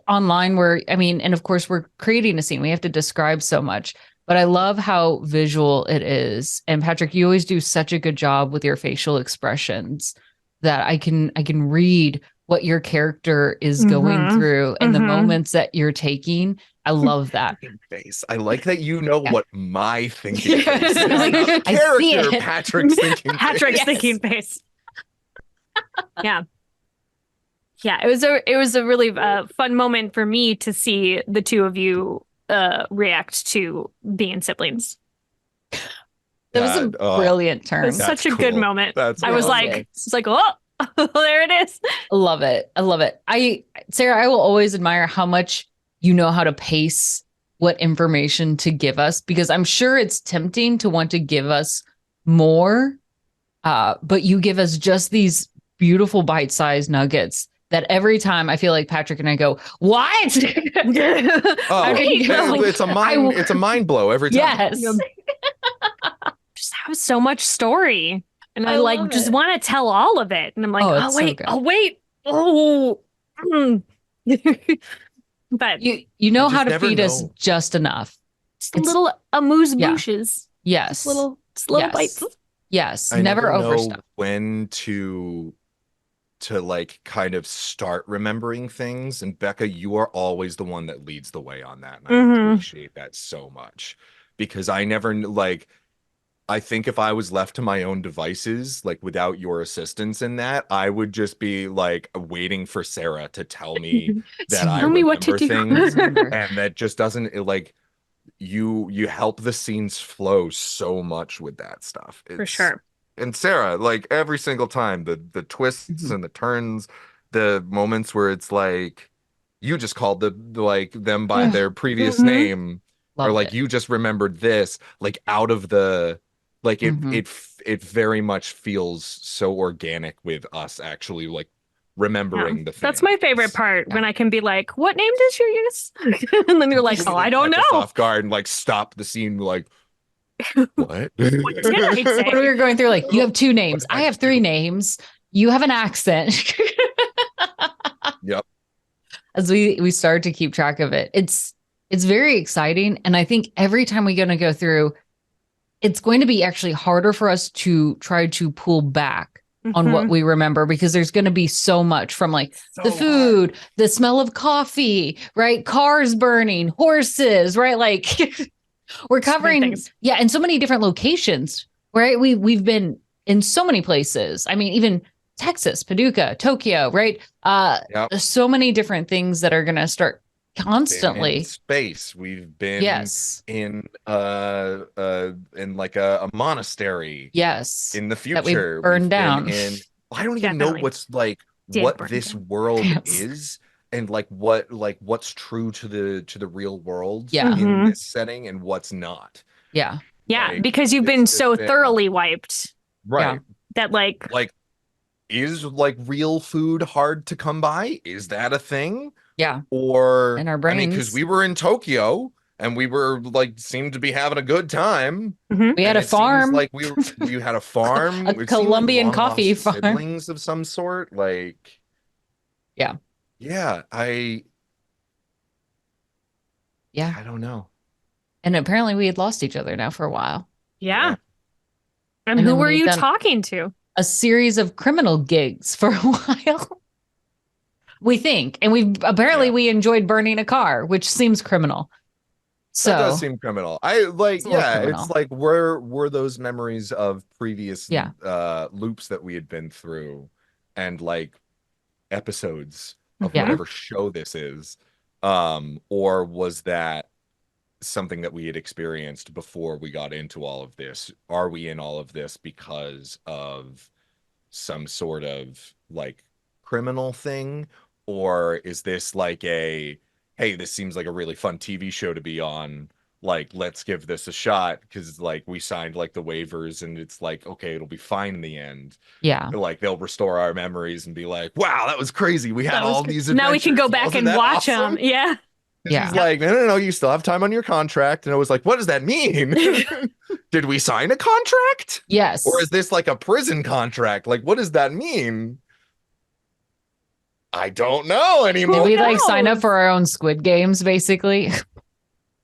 online where, I mean, and of course we're creating a scene. We have to describe so much, but I love how visual it is. And Patrick, you always do such a good job with your facial expressions that I can read what your character is going through and the moments that you're taking. I love that. Face. I like that you know what my thinking face is. Like, I see it. Patrick's thinking face. Yeah. Yeah, it was a really fun moment for me to see the two of you react to being siblings. That was a brilliant turn. It was such a good moment. I was like, oh, there it is. I love it. I love it. Sarah, I will always admire how much you know how to pace what information to give us, because I'm sure it's tempting to want to give us more, but you give us just these beautiful bite-sized nuggets that every time I feel like Patrick and I go, what? It's a mind blow every time. Yes. Just have so much story. And I like just want to tell all of it. And I'm like, But you know how to feed us just enough. Just little amuse bouches. Yes. Just little bites. Yes. I never know overstuff. when to like kind of start remembering things. And Becca, you are always the one that leads the way on that. And I appreciate that so much, because I never like, I think if I was left to my own devices, like without your assistance in that, I would just be like waiting for Sarah to tell me that I remember what to things, and that just doesn't like you help the scenes flow so much with that stuff. For sure. And Sarah, like every single time, the twists and the turns, the moments where it's like you just called them by their previous name, or like you just remembered this, like out of the. Like it very much feels so organic with us actually like remembering the thing. That's my favorite part, when I can be like, what name did you use? And then you're like, oh, I don't know. Off guard and like stop the scene like, what? What did I say? When we were going through, like, you have 2 names. I have 3 names. You have an accent. Yep. As we started to keep track of it. It's very exciting. And I think every time we're going to go through, it's going to be actually harder for us to try to pull back on what we remember, because there's going to be so much from like the food, the smell of coffee, right? Cars burning, horses, right? Like we're covering, and so many different locations, right? We've been in so many places. I mean, even Texas, Paducah, Tokyo, right? So many different things that are going to start constantly in space. We've been in like a monastery in the future that we burned down. I don't even know what's like what this world is, and like what's true to the real world in this setting and what's not. Like, because you've been so thoroughly wiped, right? That like is like real food hard to come by? Is that a thing? Or in our brains. I mean, because we were in Tokyo and we were like seemed to be having a good time. We had a farm. Like we had a farm, a Colombian coffee farm, siblings of some sort. Like, I don't know. And apparently we had lost each other now for a while. And who were you talking to? A series of criminal gigs for a while. We think. And we enjoyed burning a car, which seems criminal. So That does seem criminal. I like, it's a little yeah, criminal. it's like were those memories of previous Yeah. loops that we had been through and like episodes of Yeah. whatever show this is, or was that something that we had experienced before we got into all of this? Are we in all of this because of some sort of like criminal thing? Or is this like a, hey, this seems like a really fun TV show to be on. Like, let's give this a shot because like we signed like the waivers and it's like, okay, it'll be fine in the end. Yeah. Like they'll restore our memories and be like, wow, that was crazy. We had That was all good. these Now we can go adventures. back Wasn't and that watch awesome? them. Yeah. Yeah. She's like, no, no, no, you still have time on your contract. And I was like, what does that mean? Did we sign a contract? Yes. Or is this like a prison contract? Like, what does that mean? I don't know Did anymore. we like sign up knows? for our own Squid Games, basically?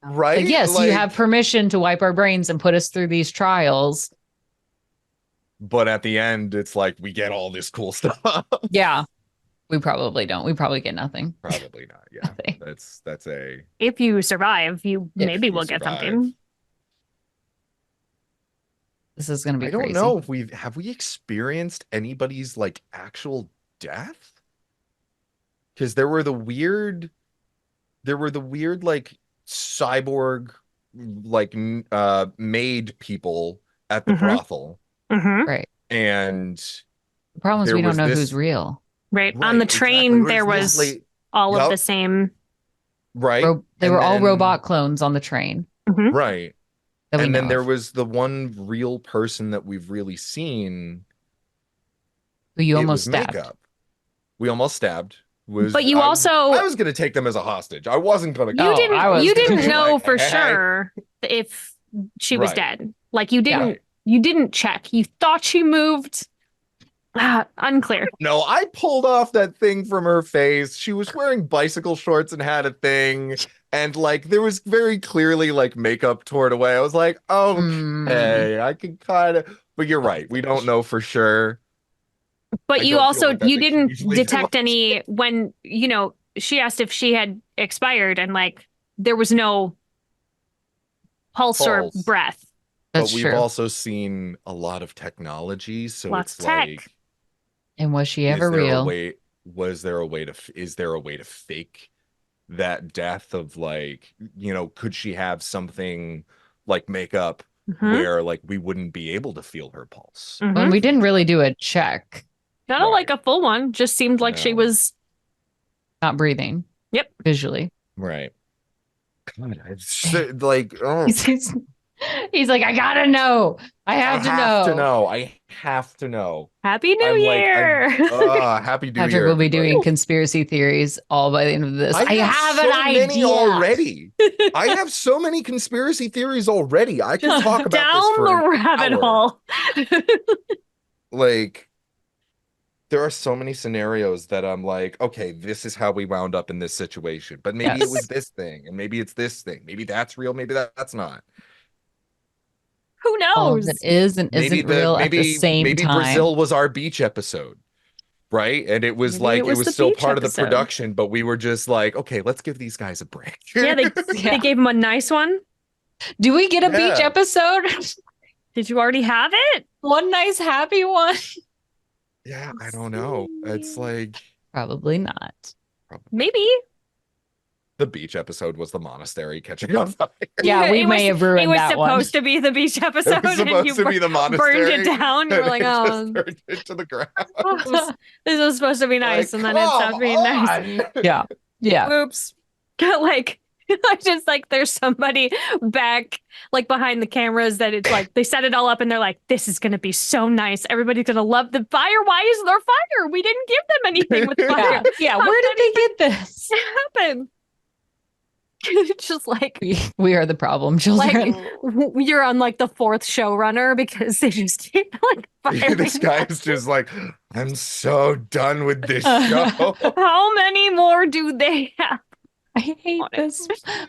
Right? Like, yes, you have permission to wipe our brains and put us through these trials. But at the end, it's like we get all this cool stuff. Yeah. We probably don't. We probably get nothing. Probably not. Yeah. Nothing. That's a If you survive, you If maybe you will get survive. something. This is going to be I don't crazy. know if we experienced anybody's like actual death? Because there were the weird like cyborg like maid people at the Mhm. brothel. Hmm. Right. And The problem is there we don't was know this- who's real. Right. On Right, the train, exactly. there Where's was all of Yup. the same. right. They And were all then- robot clones on the train Mhm. Right. that we And know then there of, was the one real person that we've really seen. who you It almost was stabbed. makeup. We almost stabbed. But you I also was gonna take them as a hostage. I wasn't gonna. Oh, I was you gonna didn't be know like, for hey. sure if she was Right. dead. Like you Yeah. didn't Right. you didn't check. You thought she moved. Unclear. No, I pulled off that thing from her face. She was wearing bicycle shorts and had a thing. And like there was very clearly like makeup toward away. I was like, okay, I can kind of, but you're right. We don't know for sure. But I you don't feel also like that you makes didn't usually detect much. any when she asked if she had expired and like there was no pulse or Pulse. breath. That's But we've true. also seen a lot of technology, so Lots it's of tech. like, And was she is ever there a real? way? Is there a way to fake that death of like, could she have something like makeup Mhm. where like we wouldn't be able to feel her pulse? Mhm. When we didn't really do a check, Not Right. like a full one. Just seemed like she No. was. not breathing. Yep. Visually. Right. God, like, oh, He's like, I gotta know. I have to know. I have to know. Happy New I'm like, Year. happy New Patrick Year, will be everybody. doing conspiracy theories all by the end of this. I have an so many idea already. I have so many conspiracy theories already. I can talk about Down this for the an rabbit hour. hole. Like, there are so many scenarios that I'm like, okay, this is how we wound up in this situation. But maybe it was Yes. this thing, and maybe it's this thing. Maybe that's real. Maybe that's not. Who all of knows? it is and Maybe isn't real at the same maybe time. Brazil was our beach episode, right? And it was Maybe like it was it the was still beach part of the episode. production, but we were just like, okay, let's give these guys a break. Yeah, they Yeah. gave him a nice one. Do we get a beach Yeah. episode? Did you already have it? One nice happy one? Yeah, I don't know. It's like Probably not. Maybe. the beach episode was the monastery catching on fire. Yeah, we It may was- have ruined It was that one. supposed to be the beach episode, It was and supposed you to be the monastery. burned it down. You were and like, it just oh, turned it to the ground. this was supposed to be nice, Like, and then it stopped being nice. come on. Yeah. Yeah. Oops. Like, I just like there's somebody back like behind the cameras that it's like they set it all up and they're like, this is gonna be so nice. Everybody's gonna love the fire. Why is there fire? We didn't give them anything with fire. Yeah. Yeah. Where did they get this? What happened? Just like We are the problem children. you're on like the fourth showrunner because they just keep like firing. This guy is just like, I'm so done with this show. How many more do they have? I hate this.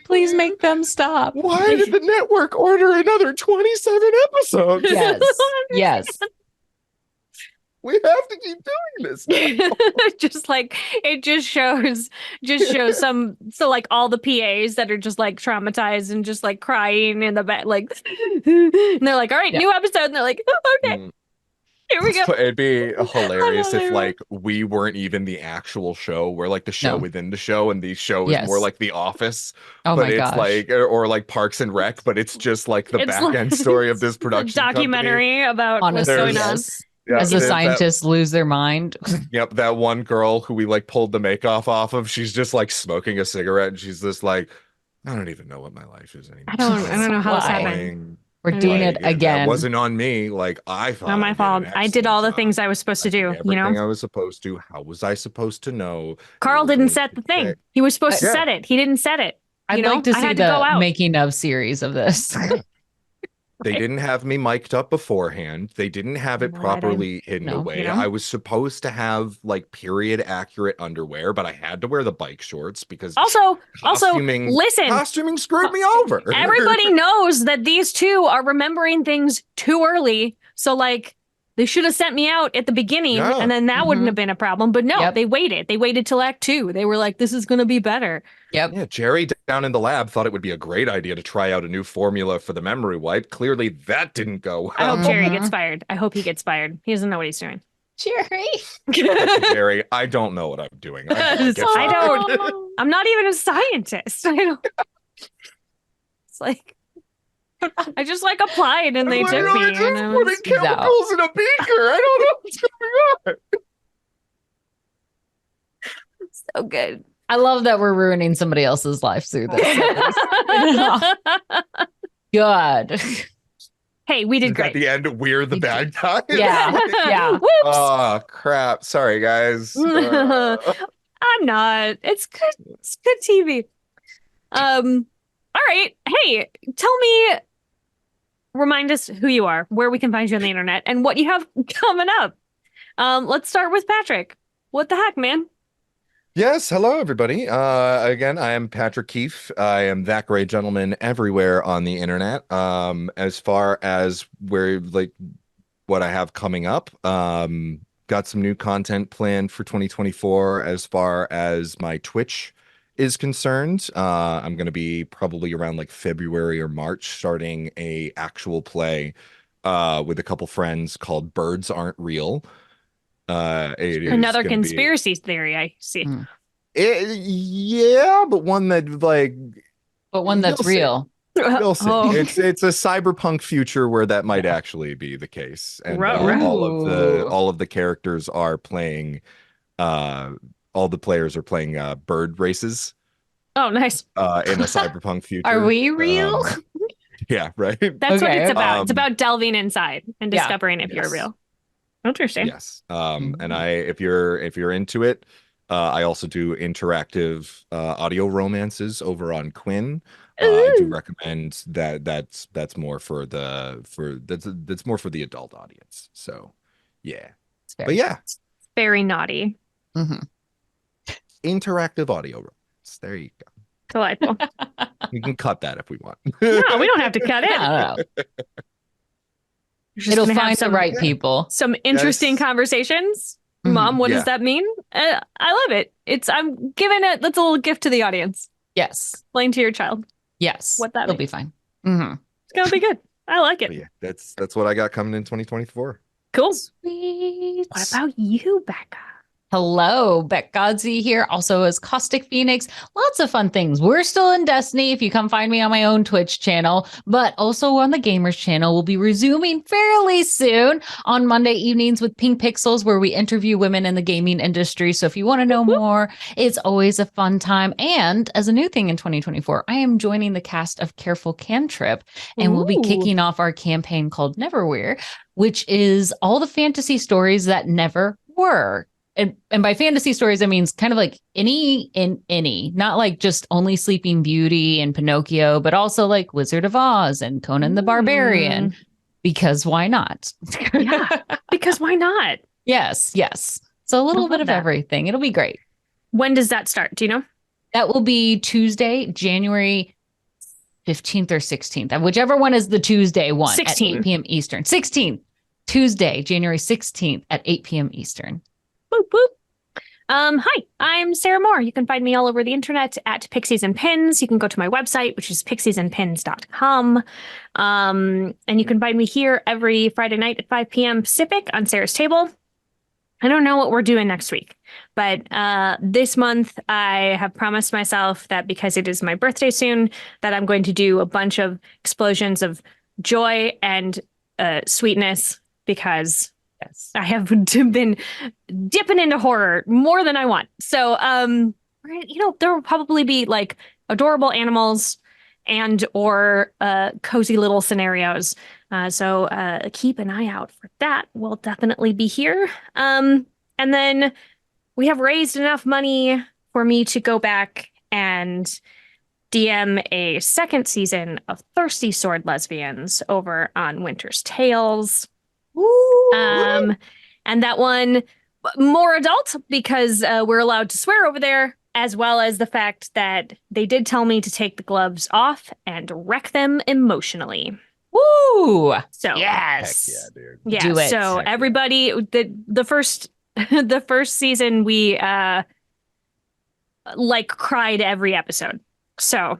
Please make them stop. Why did the network order another 27 episodes? Yes. Yes. We have to keep doing this now. Just like it just shows like all the PAs that are just like traumatized and just like crying in the back, like and they're like, all right, Yeah. new episode, and they're like, oh, okay, Mm. here we go. It'd be hilarious if everyone. like we weren't even the actual show. We're like the show No. within the show, and the show is Yes. more like The Office. Oh but my it's gosh. like or like Parks and Rec, but it's just like the It's back like- end story of this it's a production documentary about Honestly, what's going on. yes. Yeah, As the that- scientists lose their mind. Yep, that one girl who we like pulled the makeup off of, she's just like smoking a cigarette, and she's just like, I don't even know what my life is anymore. I don't know how this Why? happened. We're doing Like, it again. That wasn't on me. Like I thought. Not my I did fault. an I did all the excellent things job. I was supposed I to did do, everything I was supposed to. How was I supposed to know? Carl It was didn't going set to the thing. take- He was supposed to Yeah. set it. He didn't set it. I'd You know, like to I see had to go the out. making of series of this. They didn't have me mic'd up beforehand. They didn't have it Why'd I- properly hidden No, away. you know? I was supposed to have like period accurate underwear, but I had to wear the bike shorts because Also, costuming listen, screwed me over. everybody knows that these two are remembering things too early. So like they should have sent me out at the beginning Yeah. and then that wouldn't Mhm. have been a problem. But no, Yep. they waited. They waited till Act 2. They were like, this is going to be better. Yep. Yeah, Jerry down in the lab thought it would be a great idea to try out a new formula for the memory wipe. Clearly, that didn't go well. I hope Jerry Mhm. gets fired. I hope he gets fired. He doesn't know what he's doing. Jerry. Jerry, I don't know what I'm doing. I I don't. Oh, I'm not even a scientist. I don't. It's like I just like applied and they I'm took me. literally just And I putting was, He's out. chemicals in a beaker. I don't know what's going on. so good. I love that we're ruining somebody else's life through this. Good. Hey, we did At great. the end, we're the We bad guys. Yeah. Yeah. Whoops. Oh crap! Sorry, guys. I'm not. It's good. It's good TV. All right. Hey, tell me. Remind us who you are, where we can find you on the internet, and what you have coming up. Let's start with Patrick. What the heck, man? Yes, hello everybody. Again, I am Patrick Keeffe. I am that great gentleman everywhere on the internet. As far as where like what I have coming up, got some new content planned for 2024 as far as my Twitch is concerned. I'm going to be probably around like February or March starting a actual play with a couple friends called Birds Aren't Real. It is Another gonna be- conspiracy theory, I see. yeah, but one that like But one that's You'll see. real. you'll see. Oh. It's a cyberpunk future where that might actually be the case, and Ooh. all of the characters are playing. All the players are playing bird races Oh, nice. in a cyberpunk future. Are we real? Yeah, right. That's what Okay. it's about. It's Um, about delving inside and Yeah. discovering if you're Yes. real. Interesting. Yes. And if you're into it, I also do interactive audio romances over on Quinn. I do recommend that. That's more for that's more for the adult audience. So, yeah. It's very- But yeah, Very naughty. Mhm. interactive audio romance. There you go. Delightful. We can cut that if we want. No, we don't have to cut it. I don't know. We're just It'll gonna have find the some, right people. some interesting Yes. conversations. Mhm. Mom, what Yeah. does that mean? I love it. I'm giving it. That's a little gift to the audience. Yes. Explain to your child. Yes. What that It'll means. be fine. Mhm. It's gonna be good. I like But it. yeah, that's what I got coming in 2024. Cool. Sweet. What about you, Becca? Hello, Becca Godsey here, also as Caustic Phoenix. Lots of fun things. We're still in Destiny if you come find me on my own Twitch channel, but also on the Gamers channel. We'll be resuming fairly soon on Monday evenings with Pink Pixels, where we interview women in the gaming industry. So if you want to know more, it's always a fun time. And as a new thing in 2024, I am joining the cast of Careful Cantrip, and we'll be Ooh. kicking off our campaign called Neverwhere, which is all the fantasy stories that never were. And by fantasy stories, I mean kind of like any, not like just only Sleeping Beauty and Pinocchio, but also like Wizard of Oz and Conan the Barbarian, because why not? Yeah. Because why not? Yes. So a little love bit of that. everything. It'll be great. When does that start? Do you know? That will be Tuesday, January 15th or 16th, whichever one is the Tuesday one at 16th. 8 p.m. Eastern. 16th. Tuesday, January 16th at 8 p.m. Eastern. Boop, boop. Hi, I'm Sarah Moore. You can find me all over the internet at Pixies and Pins. You can go to my website, which is pixiesandpins.com. And you can find me here every Friday night at 5 p.m. Pacific on Sarah's Table. I don't know what we're doing next week, but this month I have promised myself that because it is my birthday soon, that I'm going to do a bunch of explosions of joy and sweetness because Yes. I have been dipping into horror more than I want. So, there will probably be like adorable animals and or cozy little scenarios. So keep an eye out for that. We'll definitely be here. And then we have raised enough money for me to go back and DM a second season of Thirsty Sword Lesbians over on Winter's Tales. And that one more adult because we're allowed to swear over there, as well as the fact that they did tell me to take the gloves off and wreck them emotionally. Woo! So Yes. Heck yeah, dude. yeah. Do it. So Heck yeah. everybody, the first the first season we cried every episode. So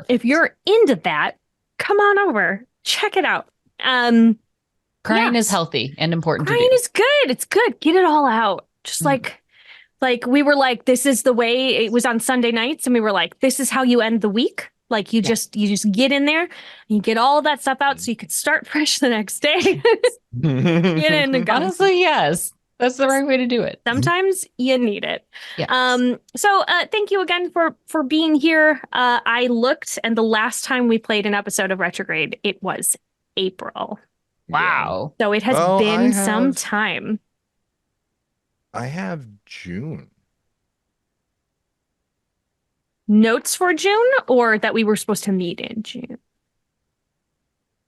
if you're into that, come on over, check it out. Crying Yes. is healthy and important to Crying do. is good. It's good. Get it all out. Just like we were like, this is the way it was on Sunday nights, and we were like, this is how you end the week. Like you just get in there and you get all of that stuff out so you can start fresh the next day. Get in the guns. Honestly, yes. That's the right way to do it. Sometimes you need it. Yes. So thank you again for being here. I looked, and the last time we played an episode of Retrograde, it was April. Wow. So it has Well, been I some have- time. I have June. Notes for June, or that we were supposed to meet in June?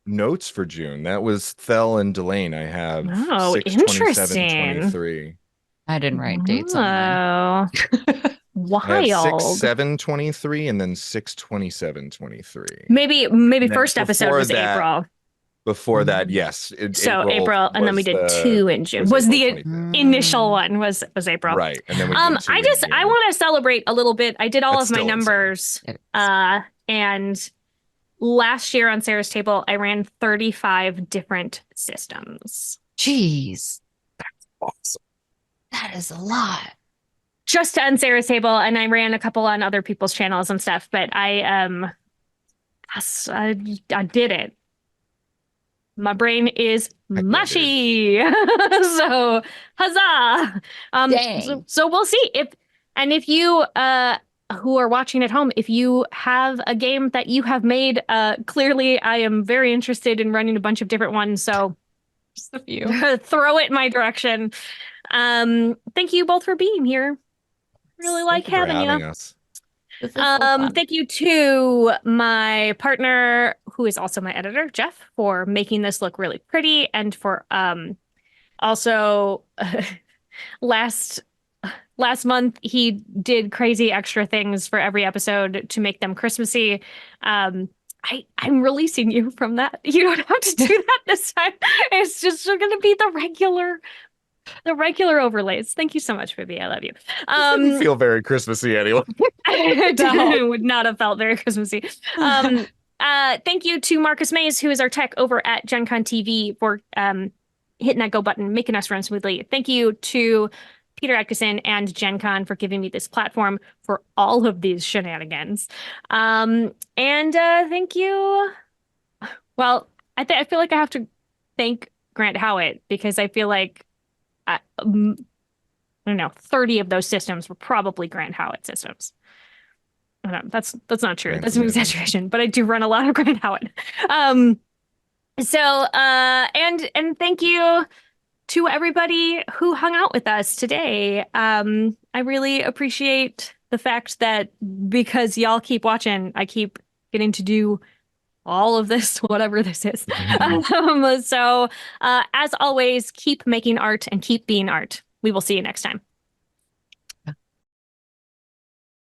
Notes for June. That was Thel and Delane. I have Oh, 6/27/23. I didn't write dates on mine. Oh, I have wild. 6/7/23 and then 6/27/23. Maybe then first episode before was that, April. Before that, yes. So April, and then we did was 2 in June. was Was the April 25th. initial one was April. Right. And then we did 2 I in just June. I want to celebrate a little bit. I did all That's of my still insane. numbers. It is. And last year on Sarah's Table, I ran 35 different systems. Jeez. Awesome. That is a lot. Just on Sarah's Table, and I ran a couple on other people's channels and stuff, but I did it. My brain is yeah, mushy. So huzzah. Dang. So we'll see if you who are watching at home, if you have a game that you have made, clearly I am very interested in running a bunch of different ones. So Just a few. throw it my direction. Thank you both for being here. Really like Thank you for having you. us. This is so fun. Thank you to my partner, who is also my editor, Jeff, for making this look really pretty, and for also last month he did crazy extra things for every episode to make them Christmassy. I'm releasing you from that. You don't have to do that this time. It's just going to be the regular overlays. Thank you so much, baby. I love you. Didn't feel very Christmassy anyway. It would not have felt very Christmassy. Thank you to Marcus Mays, who is our tech over at Gen Con TV, for hitting that go button, making us run smoothly. Thank you to Peter Atkinson and Gen Con for giving me this platform for all of these shenanigans. And thank you. Well, I feel like I have to thank Grant Howitt, because I feel like I don't know, 30 of those systems were probably Grant Howitt systems. I don't know, that's not true. Grant's That's an amazing. exaggeration, but I do run a lot of Grant Howitt. And thank you to everybody who hung out with us today. I really appreciate the fact that because y'all keep watching, I keep getting to do all of this, whatever this is. So as always, keep making art and keep being art. We will see you next time.